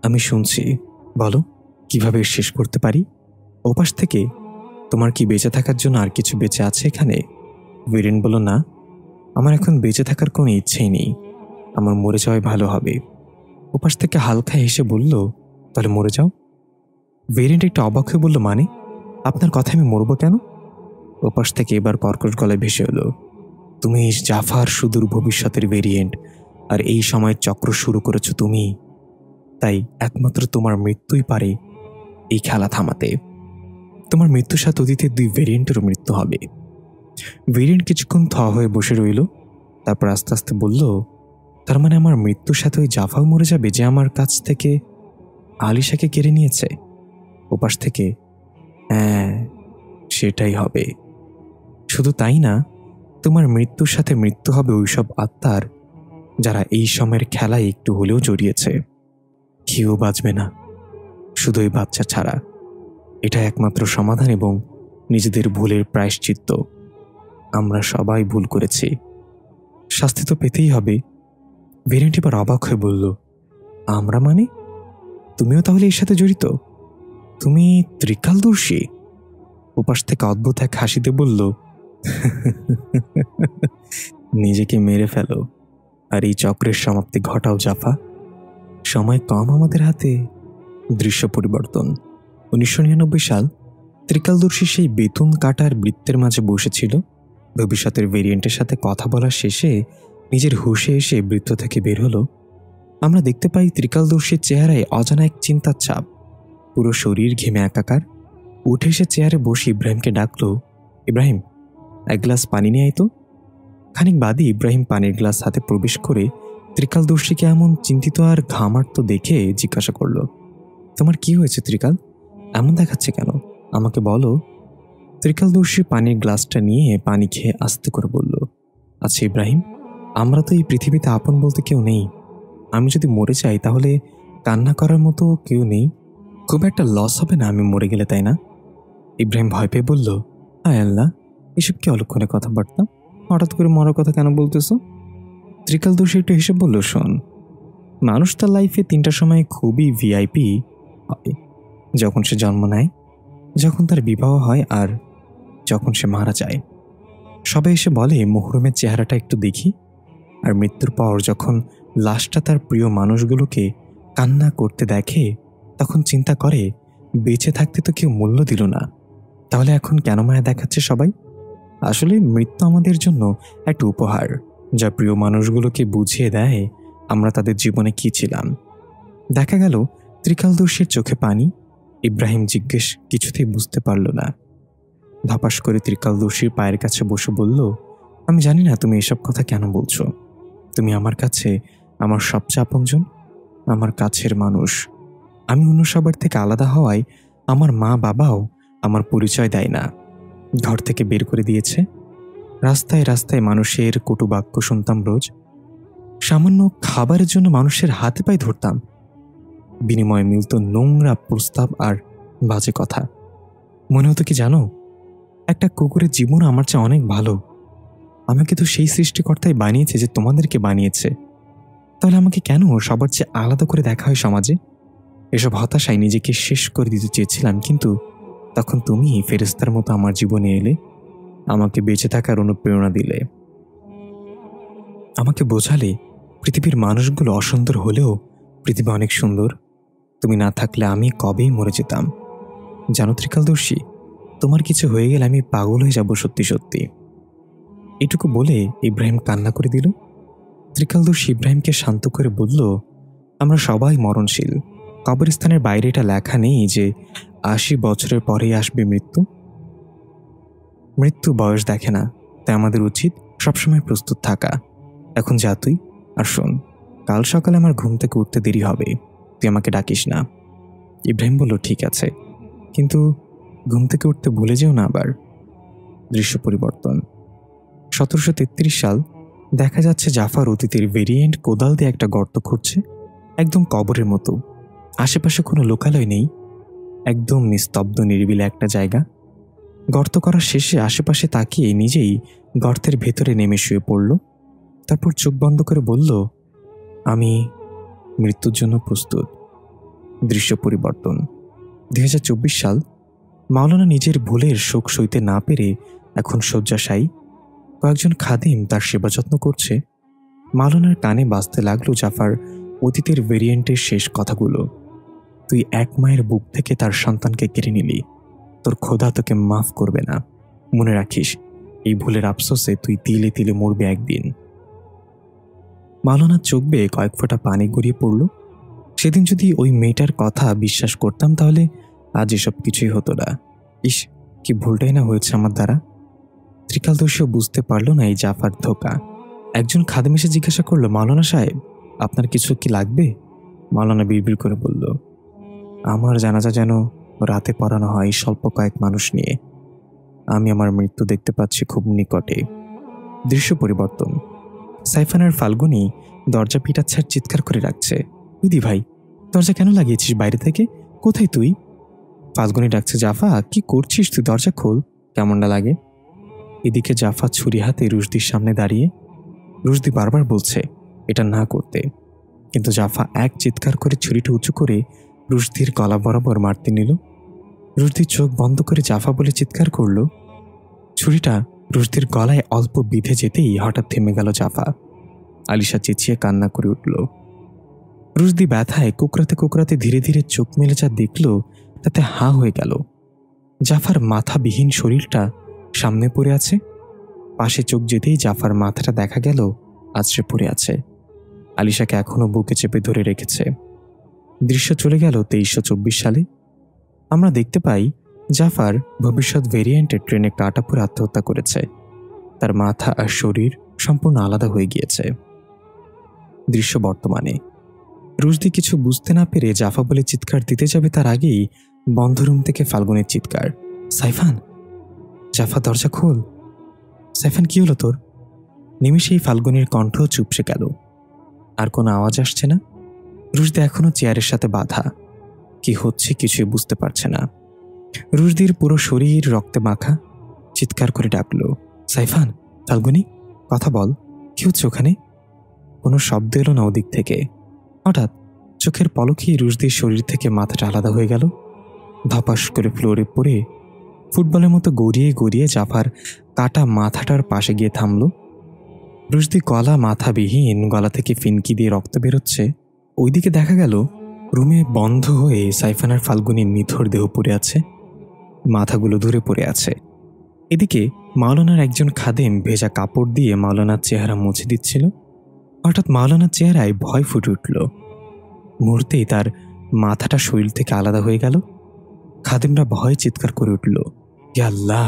আমি শুনছি, বলো কিভাবে শেষ করতে পারি। ওপাশ থেকে, তোমার কি বেঁচে থাকার জন্য আর কিছু বেঁচে আছে এখানে? ভেরিয়েন্ট বলল, না, আমার এখন বেঁচে থাকার কোনো ইচ্ছেই নেই, আমার মরে যাওয়াই ভালো হবে। ওপাশ থেকে হালকা হেসে বলল, তাহলে মরে যাও। ভেরিয়েন্ট একটু অবাক হয়ে বলল, মানে আপনার কথায় আমি মরবো কেন? ওপাশ থেকে এবার কর্কশ গলায় ভেসে হলো, তুমি জাফার সুদূর ভবিষ্যতের ভেরিয়েন্ট, আর এই সময় চক্র শুরু করেছো তুমি, তাই একমাত্র তোমার মৃত্যুই পারে এই খেলা থামাতে। তোমার মৃত্যুর সাথে অতীতের 2 ভেরিয়েন্টেরও মৃত্যু হবে। ভেরিয়েন্ট কিছুক্ষণ থ হয়ে বসে রইল, তারপর আস্তে আস্তে বলল, তার মানে আমার মৃত্যুর সাথে ওই জাফাও মরে যাবে যে আমার কাছ থেকে আলিশাকে কেড়ে নিয়েছে। ওপাশ থেকে, হ্যাঁ সেটাই হবে। শুধু তাই না, তোমার মৃত্যুর সাথে মৃত্যু হবে ওইসব আত্মার যারা এই সময়ের খেলায় একটু হলেও জড়িয়েছে। কেউ বাঁচবে না, শুধু এই বাচ্চা ছাড়া। এটা একমাত্র সমাধান এবং নিজেদের ভুলের প্রায়শ্চিত্ত। আমরা সবাই ভুল করেছি, শাস্তি তো পেতেই হবে। ভেরিয়েন্ট এবার অবাক হয়ে বলল, আমরা মানে? তুমিও তাহলে এর সাথে জড়িত? তুমি ত্রিকালদর্শী? উপাস থেকে অদ্ভুত এক হাসিতে বলল, নিজেকে মেরে ফেলো আর এই চক্রের সমাপ্তি ঘটাও জাফা। সময় কম আমাদের হাতে। দৃশ্য পরিবর্তন। 1999 সাল। ত্রিকালদর্শী সেই বেতন কাটার বৃত্তের মাঝে বসেছিল। ভবিষ্যতের ভেরিয়েন্টের সাথে কথা বলার শেষে নিজের হুঁশে এসে বৃত্ত থেকে বের হলো। আমরা দেখতে পাই ত্রিকালদর্শীর চেহারায় অজানা এক চিন্তার ছাপ। পুরো শরীর ঘেমে একাকার। উঠে এসে চেয়ারে বসে ইব্রাহিমকে ডাকলো, ইব্রাহিম, এক গ্লাস পানি নিয়ে আয় তো। খানিক বাদই ইব্রাহিম পানির গ্লাস হাতে প্রবেশ করে ত্রিকালদর্শীকে এমন চিন্তিত আর ঘামার্ত দেখে জিজ্ঞাসা করল, তোমার কি হয়েছে ত্রিকাল? এমন দেখাচ্ছে কেন? আমাকে বলো। ত্রিকালদর্শী পানির গ্লাসটা নিয়ে পানি খেয়ে আস্তে করে বলল, আচ্ছা ইব্রাহিম, আমরা তো এই পৃথিবীতে আপন বলতে কেউ নেই। আমি যদি মরে যাই তাহলে কান্না করার মতো কেউ নেই। খুব একটা লস হবে না আমি মরে গেলে, তাই না? ইব্রাহিম ভয় পেয়ে বলল, হায় আল্লাহ, এসব কি অলক্ষণে কথাবার্তা? হঠাৎ করে মরার কথা কেন বলতেছ? ত্রিকালদর্শী একটু হেসে বলল, শোন, মানুষ তার লাইফে 3টা সময় খুবই ভিআইপি হয়। যখন সে জন্ম নেয়, যখন তার বিবাহ হয়, আর যখন সে মারা যায়। সবাই এসে বলে মুহরমের চেহারাটা একটু দেখি। আর মৃত্যুর পর যখন লাশটা তার প্রিয় মানুষগুলোকে কান্না করতে দেখে, তখন চিন্তা করে বেঁচে থাকতে তো কেউ মূল্য দিল না, তাহলে এখন কেন মায়া দেখাচ্ছে সবাই? আসলে মৃত্যু আমাদের জন্য একটা উপহার, যা প্রিয় মানুষগুলোকে বুঝিয়ে দেয় আমরা তাদের জীবনে কি ছিলাম। দেখা গেল ত্রিকালদর্শীর চোখে পানি। ইব্রাহিম জিজ্ঞেস কিছুতেই বুঝতে পারল না। ধপাস করে ত্রিকালদর্শীর পায়ের কাছে বসে বলল, আমি জানি না তুমি এসব কথা কেন বলছো। তুমি আমার কাছে আমার সবচেয়ে আপনজন, আমার কাছের মানুষ। আমি অন্য সবার থেকে আলাদা হওয়ায় আমার মা বাবাও আমার পরিচয় দেয় না, ঘর থেকে বের করে দিয়েছে। রাস্তায় রাস্তায় মানুষের কটু বাক্য শুনতাম রোজ। সামান্য খাবারের জন্য মানুষের হাতে পায়ে ধরতাম, বিনিময়ে মিলত নোংরা প্রস্তাব আর বাজে কথা। মনে হতো কি জানো, একটা কুকুরের জীবন আমার চেয়ে অনেক ভালো। আমাকে তো সেই সৃষ্টিকর্তাই বানিয়েছে যে তোমাদেরকে বানিয়েছে, তাহলে আমাকে কেন সবার চেয়ে আলাদা করে দেখা হয় সমাজে? এসব হতাশায় নিজেকে শেষ করে দিতে চেয়েছিলাম, কিন্তু তখন তুমি ফেরেশতার মতো আমার জীবনে এলে, আমাকে বেঁচে থাকার অনুপ্রেরণা দিলে। আমাকে বোঝালে পৃথিবীর মানুষগুলো অসুন্দর হলেও পৃথিবী অনেক সুন্দর। তুমি না থাকলে আমি কবেই মরে যেতাম। জানো ত্রিকালদর্শী, তোমার কিছু হয়ে গেলে আমি পাগল হয়ে যাব সত্যি সত্যি। এটুকু বলে ইব্রাহিম কান্না করে দিল। ত্রিকালদর্শী ইব্রাহিমকে শান্ত করে বলল, আমরা সবাই মরণশীল। কবরস্থানের বাইরে এটা লেখা নেই যে 80 বছরের পরেই আসবে মৃত্যু? মৃত্যু বয়স দেখে না, তাই আমাদের উচিত সবসময় প্রস্তুত থাকা। এখন যা তুই, আর শোন, কাল সকালে আমার ঘুম থেকে উঠতে দেরি হবে, তুই আমাকে ডাকিস না। ইব্রাহিম বলল, ঠিক আছে, কিন্তু ঘুম থেকে উঠতে ভুলে যেও না আবার। দৃশ্য পরিবর্তন। 1733 সাল। দেখা যাচ্ছে জাফর অতীতের ভেরিয়েন্ট কোদাল দিয়ে একটা গর্ত খুঁড়ছে, একদম কবরের মতো। আশেপাশে কোনো লোকালয় নেই, একদম নিস্তব্ধ নিরিবিলি একটা জায়গা। গর্ত করার শেষে আশেপাশে তাকিয়ে নিজেই গর্তের ভেতরে নেমে শুয়ে পড়ল। তারপর চোখ বন্ধ করে বলল, আমি মৃত্যুর জন্য প্রস্তুত। দৃশ্য পরিবর্তন। 2024 সাল। মাওলানা নিজের ভুলের শোক সইতে না পেরে এখন শয্যাশায়ী। কয়েকজন খাদিম তার সেবা যত্ন করছে। মাওলানার কানে বাজতে লাগলো জাফার অতীতের ভেরিয়েন্টের শেষ কথাগুলো। তুই এক মায়ের বুক থেকে তার সন্তানকে কেড়ে নিলি, তোর খোদা তোকে মাফ করবে না। মনে রাখিস, এই ভুলের আফসোসে তুই তিলে তিলে মরবে একদিন। মাওলানার চোখ বেয়ে কয়েক ফোঁটা পানি গড়িয়ে পড়ল। সেদিন যদি ওই মেয়েটার কথা বিশ্বাস করতাম তাহলে আজ এসব কিছুই হতো না। ইস, কি ভুলটাই না হয়েছে আমার দ্বারা। ত্রিকালদর্শীও বুঝতে পারল না এই জাফার ধোকা। একজন খাদেম এসে জিজ্ঞাসা করলো, মাওলানা সাহেব, আপনার কিছু কি লাগবে? মাওলানা বিড়বিড় করে বলল, আমার জানাজা যেন রাতে পড়ানো হয় স্বল্প কয়েক মানুষ নিয়ে। আমি আমার মৃত্যু দেখতে পাচ্ছি খুব নিকটে। দৃশ্য পরিবর্তন। সাইফান আর ফাল্গুনি দরজা পিটাচ্ছার চিৎকার করে রাখছে, দিদি ভাই, দরজা কেন লাগিয়েছিস বাইরে থেকে? কোথায় তুই? ফাল্গুনি ডাকছে, জাফা, কি করছিস তুই? দরজা খোল, কেমনটা লাগে। এদিকে জাফা ছুরি হাতে রুশদির সামনে দাঁড়িয়ে। রুশদি বারবার বলছে এটা না করতে, কিন্তু জাফা এক চিৎকার করে ছুরিটা উঁচু করে রুশদির গলা বরাবর মারতে নিল। রুশদির চোখ বন্ধ করে জাফা বলে চিৎকার করল। ছুরিটা রুশদির গলায় অল্প বিঁধে যেতেই হঠাৎ থেমে গেল জাফা। আলিশা চেঁচিয়ে কান্না করে উঠল। রুশদি ব্যথায় কুকরাতে কুকরাতে ধীরে ধীরে চোখ মেলে যা দেখল তাতে হাঁ হয়ে গেল। জাফার মাথাবিহীন শরীরটা সামনে পড়ে আছে। পাশে চোখ যেতেই জাফার মাথাটা দেখা গেল আছড়ে পড়ে আছে। আলিশাকে এখনো বুকে চেপে ধরে রেখেছে। দৃশ্য চলে গেল 2324 সালে। আমরা দেখতে পাই জাফার ভবিষ্যৎ ভেরিয়েন্টের ট্রেনে কাটা পড়ে আত্মহত্যা করেছে। তার মাথা আর শরীর সম্পূর্ণ আলাদা হয়ে গিয়েছে। দৃশ্য বর্তমানে। রুশদি কিছু বুঝতে না পেরে জাফা বলে চিৎকার দিতে যাবে তার আগেই বন্ধ রুম থেকে ফাল্গুনের চিৎকার, সাইফান! জাফা, দরজা খোল! সাইফান, কি হলো তোর? নিমেষেই ফাল্গুনের কণ্ঠ চুপসে গেল। আর কোনো আওয়াজ আসছে না। রুশদি এখনো চেয়ারের সাথে বাঁধা। কি হচ্ছে কিছুই বুঝতে পারছে না। রুশদির পুরো শরীর রক্তে মাখা। চিৎকার করে ডাকল, সাইফান, ফাল্গুনি, কথা বল, কি হচ্ছে ওখানে? কোনো শব্দ এলো না ওদিক থেকে। হঠাৎ চোখের পলকেই রুশদির শরীর থেকে মাথাটা আলাদা হয়ে গেল। ধপাস করে ফ্লোরে পড়ে ফুটবলের মতো গড়িয়ে গড়িয়ে জাফার কাটা মাথাটার পাশে গিয়ে থামল। রুশদি গলা মাথাবিহীন, গলা থেকে ফিনকি দিয়ে রক্ত বেরোচ্ছে। ওইদিকে দেখা গেল রুমে বন্ধ হয়ে সাইফান আর ফাল্গুনির নিথর দেহ পড়ে আছে, মাথাগুলো দূরে পড়ে আছে। এদিকে মাওলানার একজন খাদেম ভেজা কাপড় দিয়ে মাওলানার চেহারা মুছে দিচ্ছিল। হঠাৎ মাওলানার চেহারায় ভয় ফুটে উঠল। মুহূর্তেই তার মাথাটা শরীর থেকে আলাদা হয়ে গেল। খাদেমরা ভয়ে চিৎকার করে উঠল, ইয়া আল্লাহ!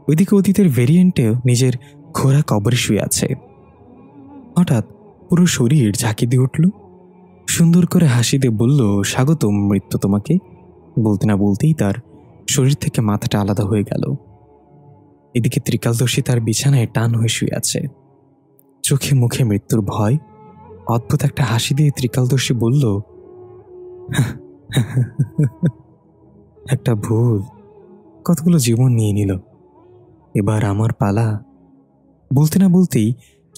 ওইদিকে অতীতের ভেরিয়েন্টেও নিজের খোরা কবরে শুয়ে আছে। হঠাৎ পুরো শরীর ঝাঁকি দিয়ে উঠল। সুন্দর করে হাসি দিয়ে বলল, স্বাগতম মৃত্যু তোমাকে। বলতে না বলতেই তার শরীর থেকে মাথাটা আলাদা হয়ে গেল। এদিকে ত্রিকালদর্শী তার বিছানায় টান হয়ে শুয়ে আছে, চোখে মুখে মৃত্যুর ভয়। অদ্ভুত একটা হাসি দিয়ে ত্রিকালদর্শী বলল, একটা ভুল কতগুলো জীবন নিয়ে নিল, এবার আমার পালা। বলতে না বলতেই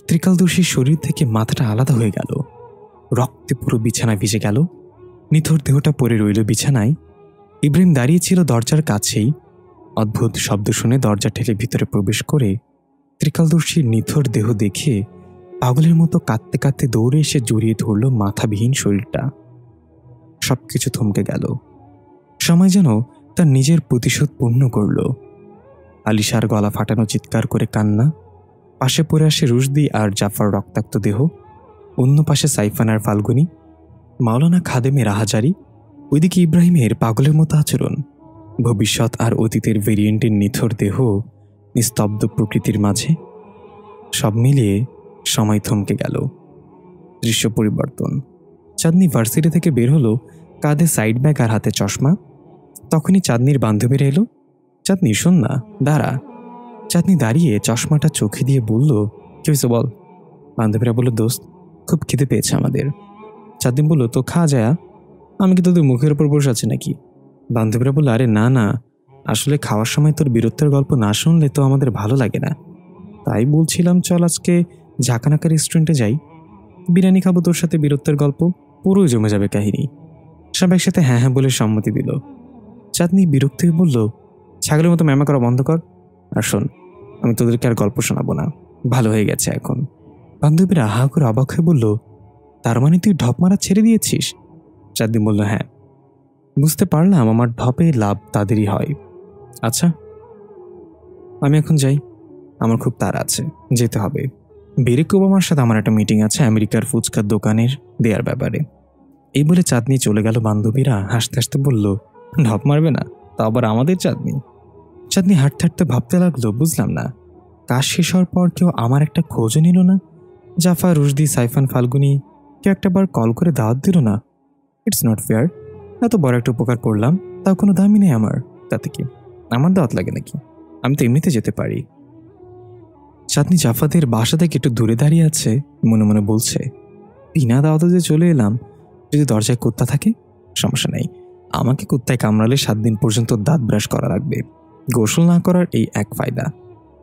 ত্রিকালদর্শীর শরীর থেকে মাথাটা আলাদা হয়ে গেল। রক্তে পুরো বিছানা ভিজে গেল। নিথর দেহটা পড়ে রইল বিছানায়। ইব্রাহিম দাঁড়িয়েছিল দরজার কাছেই। অদ্ভুত শব্দ শুনে দরজা ঠেলে ভিতরে প্রবেশ করে ত্রিকালদর্শীর নিথর দেহ দেখে পাগলের মতো কাঁদতে কাঁদতে দৌড়ে এসে জড়িয়ে ধরল মাথাবিহীন শরীরটা। সবকিছু থমকে গেল। সময় যেন তার নিজের প্রতিশোধ পূর্ণ করল। আলিশার গলা ফাটানো চিৎকার করে কান্না। পাশে পড়ে আসে রুশদি আর জাফার রক্তাক্ত দেহ। অন্য পাশে সাইফান আর ফাল্গুনি, মাওলানা খাদেমের আহাজারি। ওইদিকে ইব্রাহিমের পাগলের মতো আচরণ। ভবিষ্যৎ আর অতীতের ভেরিয়েন্টের নিথর দেহ নিস্তব্ধ প্রকৃতির মাঝে। সব মিলিয়ে সময় থমকে গেল। দৃশ্য পরিবর্তন। চাঁদনি ভার্সিটি থেকে বের হলো, কাঁধে সাইড ব্যাগ আর হাতে চশমা। তখনই চাঁদনির বান্ধবীরা এলো। চাঁদনি, শোন না, দাঁড়া। চাঁদনি দাঁড়িয়ে চশমাটা চোখে দিয়ে বলল, কি হয়েছে বল? বান্ধবীরা বলল, দোস্ত, খুব খিদে পেয়েছে আমাদের। চাঁদনি বলল, তো খা যায়, আমি কি তোদের মুখের ওপর বসে আছি নাকি? বান্ধবীরা বলল, আরে না না, আসলে খাওয়ার সময় তোর বীরত্বের গল্প না শুনলে তো আমাদের ভালো লাগে না, তাই বলছিলাম চল আজকে ঝাঁকানাকা রেস্টুরেন্টে যাই, বিরিয়ানি খাবো, তোর সাথে বীরত্বের গল্প, পুরোই জমে যাবে কাহিনী। সব একসাথে হ্যাঁ হ্যাঁ বলে সম্মতি দিল। চাঁদনি বিরক্ত হয়ে বলল, ছাগলের মতো ম্যামা করা বন্ধ কর, আর শোন, আমি তোদেরকে আর গল্প শোনাবো না, ভালো হয়ে গেছে এখন। বান্ধবীরা হা করে অবাক হয়ে বলল, তার মানে তুই ঢপ মারা ছেড়ে দিয়েছিস? চাঁদনি বলল, হ্যাঁ, বুঝতে পারলাম আমার ঢপে লাভ তাদেরই হয়। আচ্ছা, আমি এখন যাই, আমার খুব তাড়া আছে, যেতে হবে। বেরেক ওবামার সাথে আমার একটা মিটিং আছে আমেরিকার ফুচকার দোকানের দেয়ার ব্যাপারে। এই বলে চাঁদনি চলে গেল। বান্ধবীরা হাসতে হাসতে বলল, ঢপ মারবে না, তা আবার আমাদের চাঁদনি? চাঁদনি হাঁটতে হাঁটতে ভাবতে লাগলো, বুঝলাম না, কাজ শেষ হওয়ার পর কেউ আমার একটা খোঁজও নিল না। জাফা, রুশদি, সাইফান, ফাল্গুনি কেউ একটা বার কল করে দাওয়াত দিল না। It's not fair. এত বড় একটা উপকার করলাম, তাও কোনো দামই নেই আমার। তাতে কি আমার দাওয়াত লাগে নাকি? আমি তো এমনিতে যেতে পারি। চাঁদনি জাফাদের বাসা থেকে একটু দূরে দাঁড়িয়ে আছে, মনে মনে বলছে, বিনা দাওয়াতে যে চলে এলাম, যদি দরজায় কুত্তা থাকে সমস্যা নেই, আমাকে কুত্তায় কামড়ালে 7 দিন পর্যন্ত দাঁত ব্রাশ করা লাগবে, গোসল না করার এই এক ফায়দা।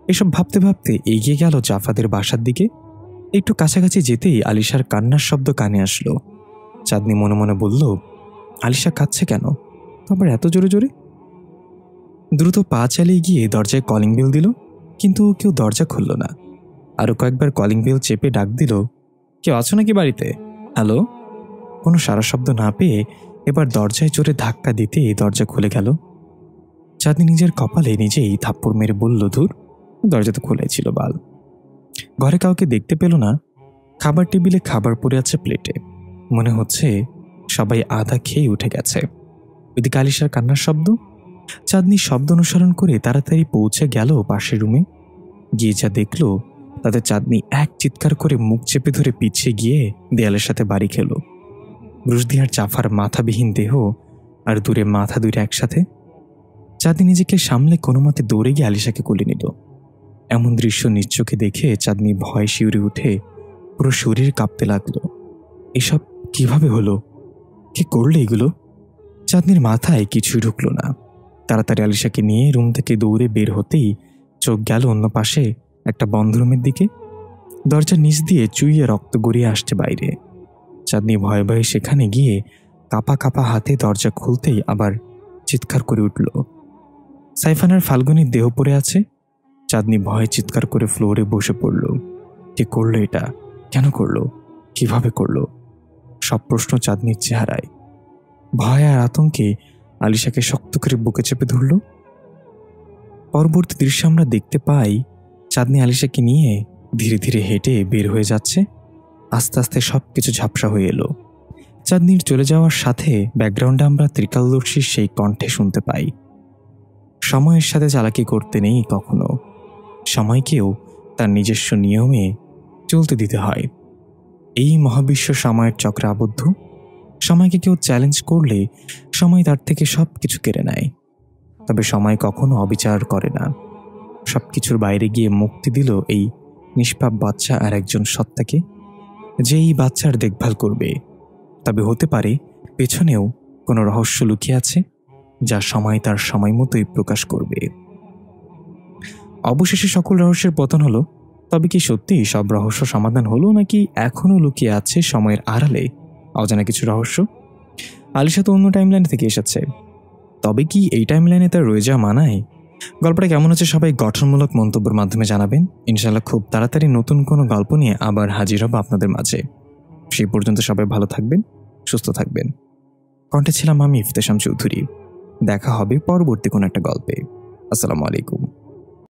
এসব ভাবতে ভাবতে এগিয়ে গেল জাফাদের বাসার দিকে। একটু কাছাকাছি যেতেই আলিশার কান্নার শব্দ কানে আসলো। চাঁদনি মনে মনে বলল, আলিশা কাঁদছে কেন, তারপর এত জোরে জোরে? দ্রুত পা চালিয়ে গিয়ে দরজায় কলিং বেল দিল, কিন্তু কেউ দরজা খুলল না। আরও কয়েকবার কলিং বেল চেপে ডাক দিল, কেউ আছো নাকি বাড়িতে? হ্যালো। কোনো সারা শব্দ না পেয়ে এবার দরজায় জোরে ধাক্কা দিতে দরজা খুলে গেল। চাঁদনি নিজের কপালে নিজেই থাপ্পড় মেরে বলল, ধুর, দরজা তো খোলাই ছিল বাল। ঘরে কাউকে দেখতে পেল না। খাবার টেবিলে খাবার পড়ে আছে প্লেটে, মনে হচ্ছে সবাই আধা খেয়ে উঠে গেছে। ওইদিকে আলিশার কান্নার শব্দ। চাঁদনি শব্দ অনুসরণ করে তাড়াতাড়ি পৌঁছে গেল পাশের রুমে। গিয়ে যা দেখল তাতে চাঁদনি এক চিৎকার করে মুখ চেপে ধরে পিছিয়ে গিয়ে দেয়ালের সাথে বাড়ি খেল। ব্রুশদি আর জাফার মাথাবিহীন দেহ, আর দূরে মাথা দুইটা একসাথে। চাঁদনি নিজেকে সামলে কোনো মতে দৌড়ে গিয়ে আলিশাকে কোলে নিল। এমন দৃশ্য নিজ চোখে দেখে চাঁদনি ভয় শিউরে উঠে পুরো শরীর কাঁপতে লাগলো। এসব কিভাবে হলো? কে করলে এগুলো? চাঁদনির মাথায় কিছুই ঢুকলো না। তাড়াতাড়ি আলিশাকে নিয়ে রুম থেকে দৌড়ে বের হতেই চোখ গেল অন্য পাশে একটা বন্ধ রুমের দিকে। দরজার নিচ দিয়ে চুইয়ে রক্ত গড়িয়ে আসছে বাইরে। চাঁদনি ভয়ে ভয়ে সেখানে গিয়ে কাপা কাপা হাতে দরজা খুলতেই আবার চিৎকার করে উঠল। সাইফানার ফাল্গুনির দেহ পড়ে আছে। চাঁদনি ভয়ে চিৎকার করে ফ্লোরে বসে পড়ল। কে করলো এটা? কেন করলো? কিভাবে করলো? সব প্রশ্ন চাঁদনির চেহারায়। ভয় আর আতঙ্কে আলিশাকে শক্ত করে বুকে চেপে ধরল। পরবর্তী দৃশ্য আমরা দেখতে পাই, চাঁদনি আলিশাকে নিয়ে ধীরে ধীরে হেঁটে বের হয়ে যাচ্ছে। আস্তে আস্তে সবকিছু ঝাপসা হয়ে এলো। চাঁদনির চলে যাওয়ার সাথে ব্যাকগ্রাউন্ডে আমরা ত্রিকালদর্শীর সেই কণ্ঠে শুনতে পাই, সময়ের সাথে চালাকি করতে নেই কখনো, সময়কেও তার নিজস্ব নিয়মে চলতে দিতে হয়। এই মহাবিশ্ব সময়ের চক্রে আবদ্ধ। সময়কে কেউ চ্যালেঞ্জ করলে সময় তার থেকে সব কিছু কেড়ে নেয়। তবে সময় কখনো অবিচার করে না। সব কিছুর বাইরে গিয়ে মুক্তি দিল এই নিষ্পাপ বাচ্চা আর একজন সত্তাকে, যে এই বাচ্চার দেখভাল করবে। তবে হতে পারে পেছনেও কোনো রহস্য লুকিয়ে আছে, যা সময় তার সময় মতোই প্রকাশ করবে। অবশেষে সকল রহস্যের পতন হলো। তবে কি সত্যিই সব রহস্য সমাধান হলো, নাকি এখনও লুকিয়ে আছে সময়ের আড়ালে অজানা কিছু রহস্য? আলিশা তো অন্য টাইমলাইন থেকে এসেছে, তবে কি এই টাইমলাইনে তার রয়ে যাওয়া মানায়? গল্পটা কেমন হচ্ছে সবাই গঠনমূলক মন্তব্যের মাধ্যমে জানাবেন। ইনশাল্লাহ খুব তাড়াতাড়ি নতুন কোনো গল্প নিয়ে আবার হাজির হব আপনাদের মাঝে। সেই পর্যন্ত সবাই ভালো থাকবেন, সুস্থ থাকবেন। কণ্ঠে ছিলাম আমি ইফতেশাম চৌধুরী। দেখা হবে পরবর্তী কোনো একটা গল্পে। আসসালামু আলাইকুম।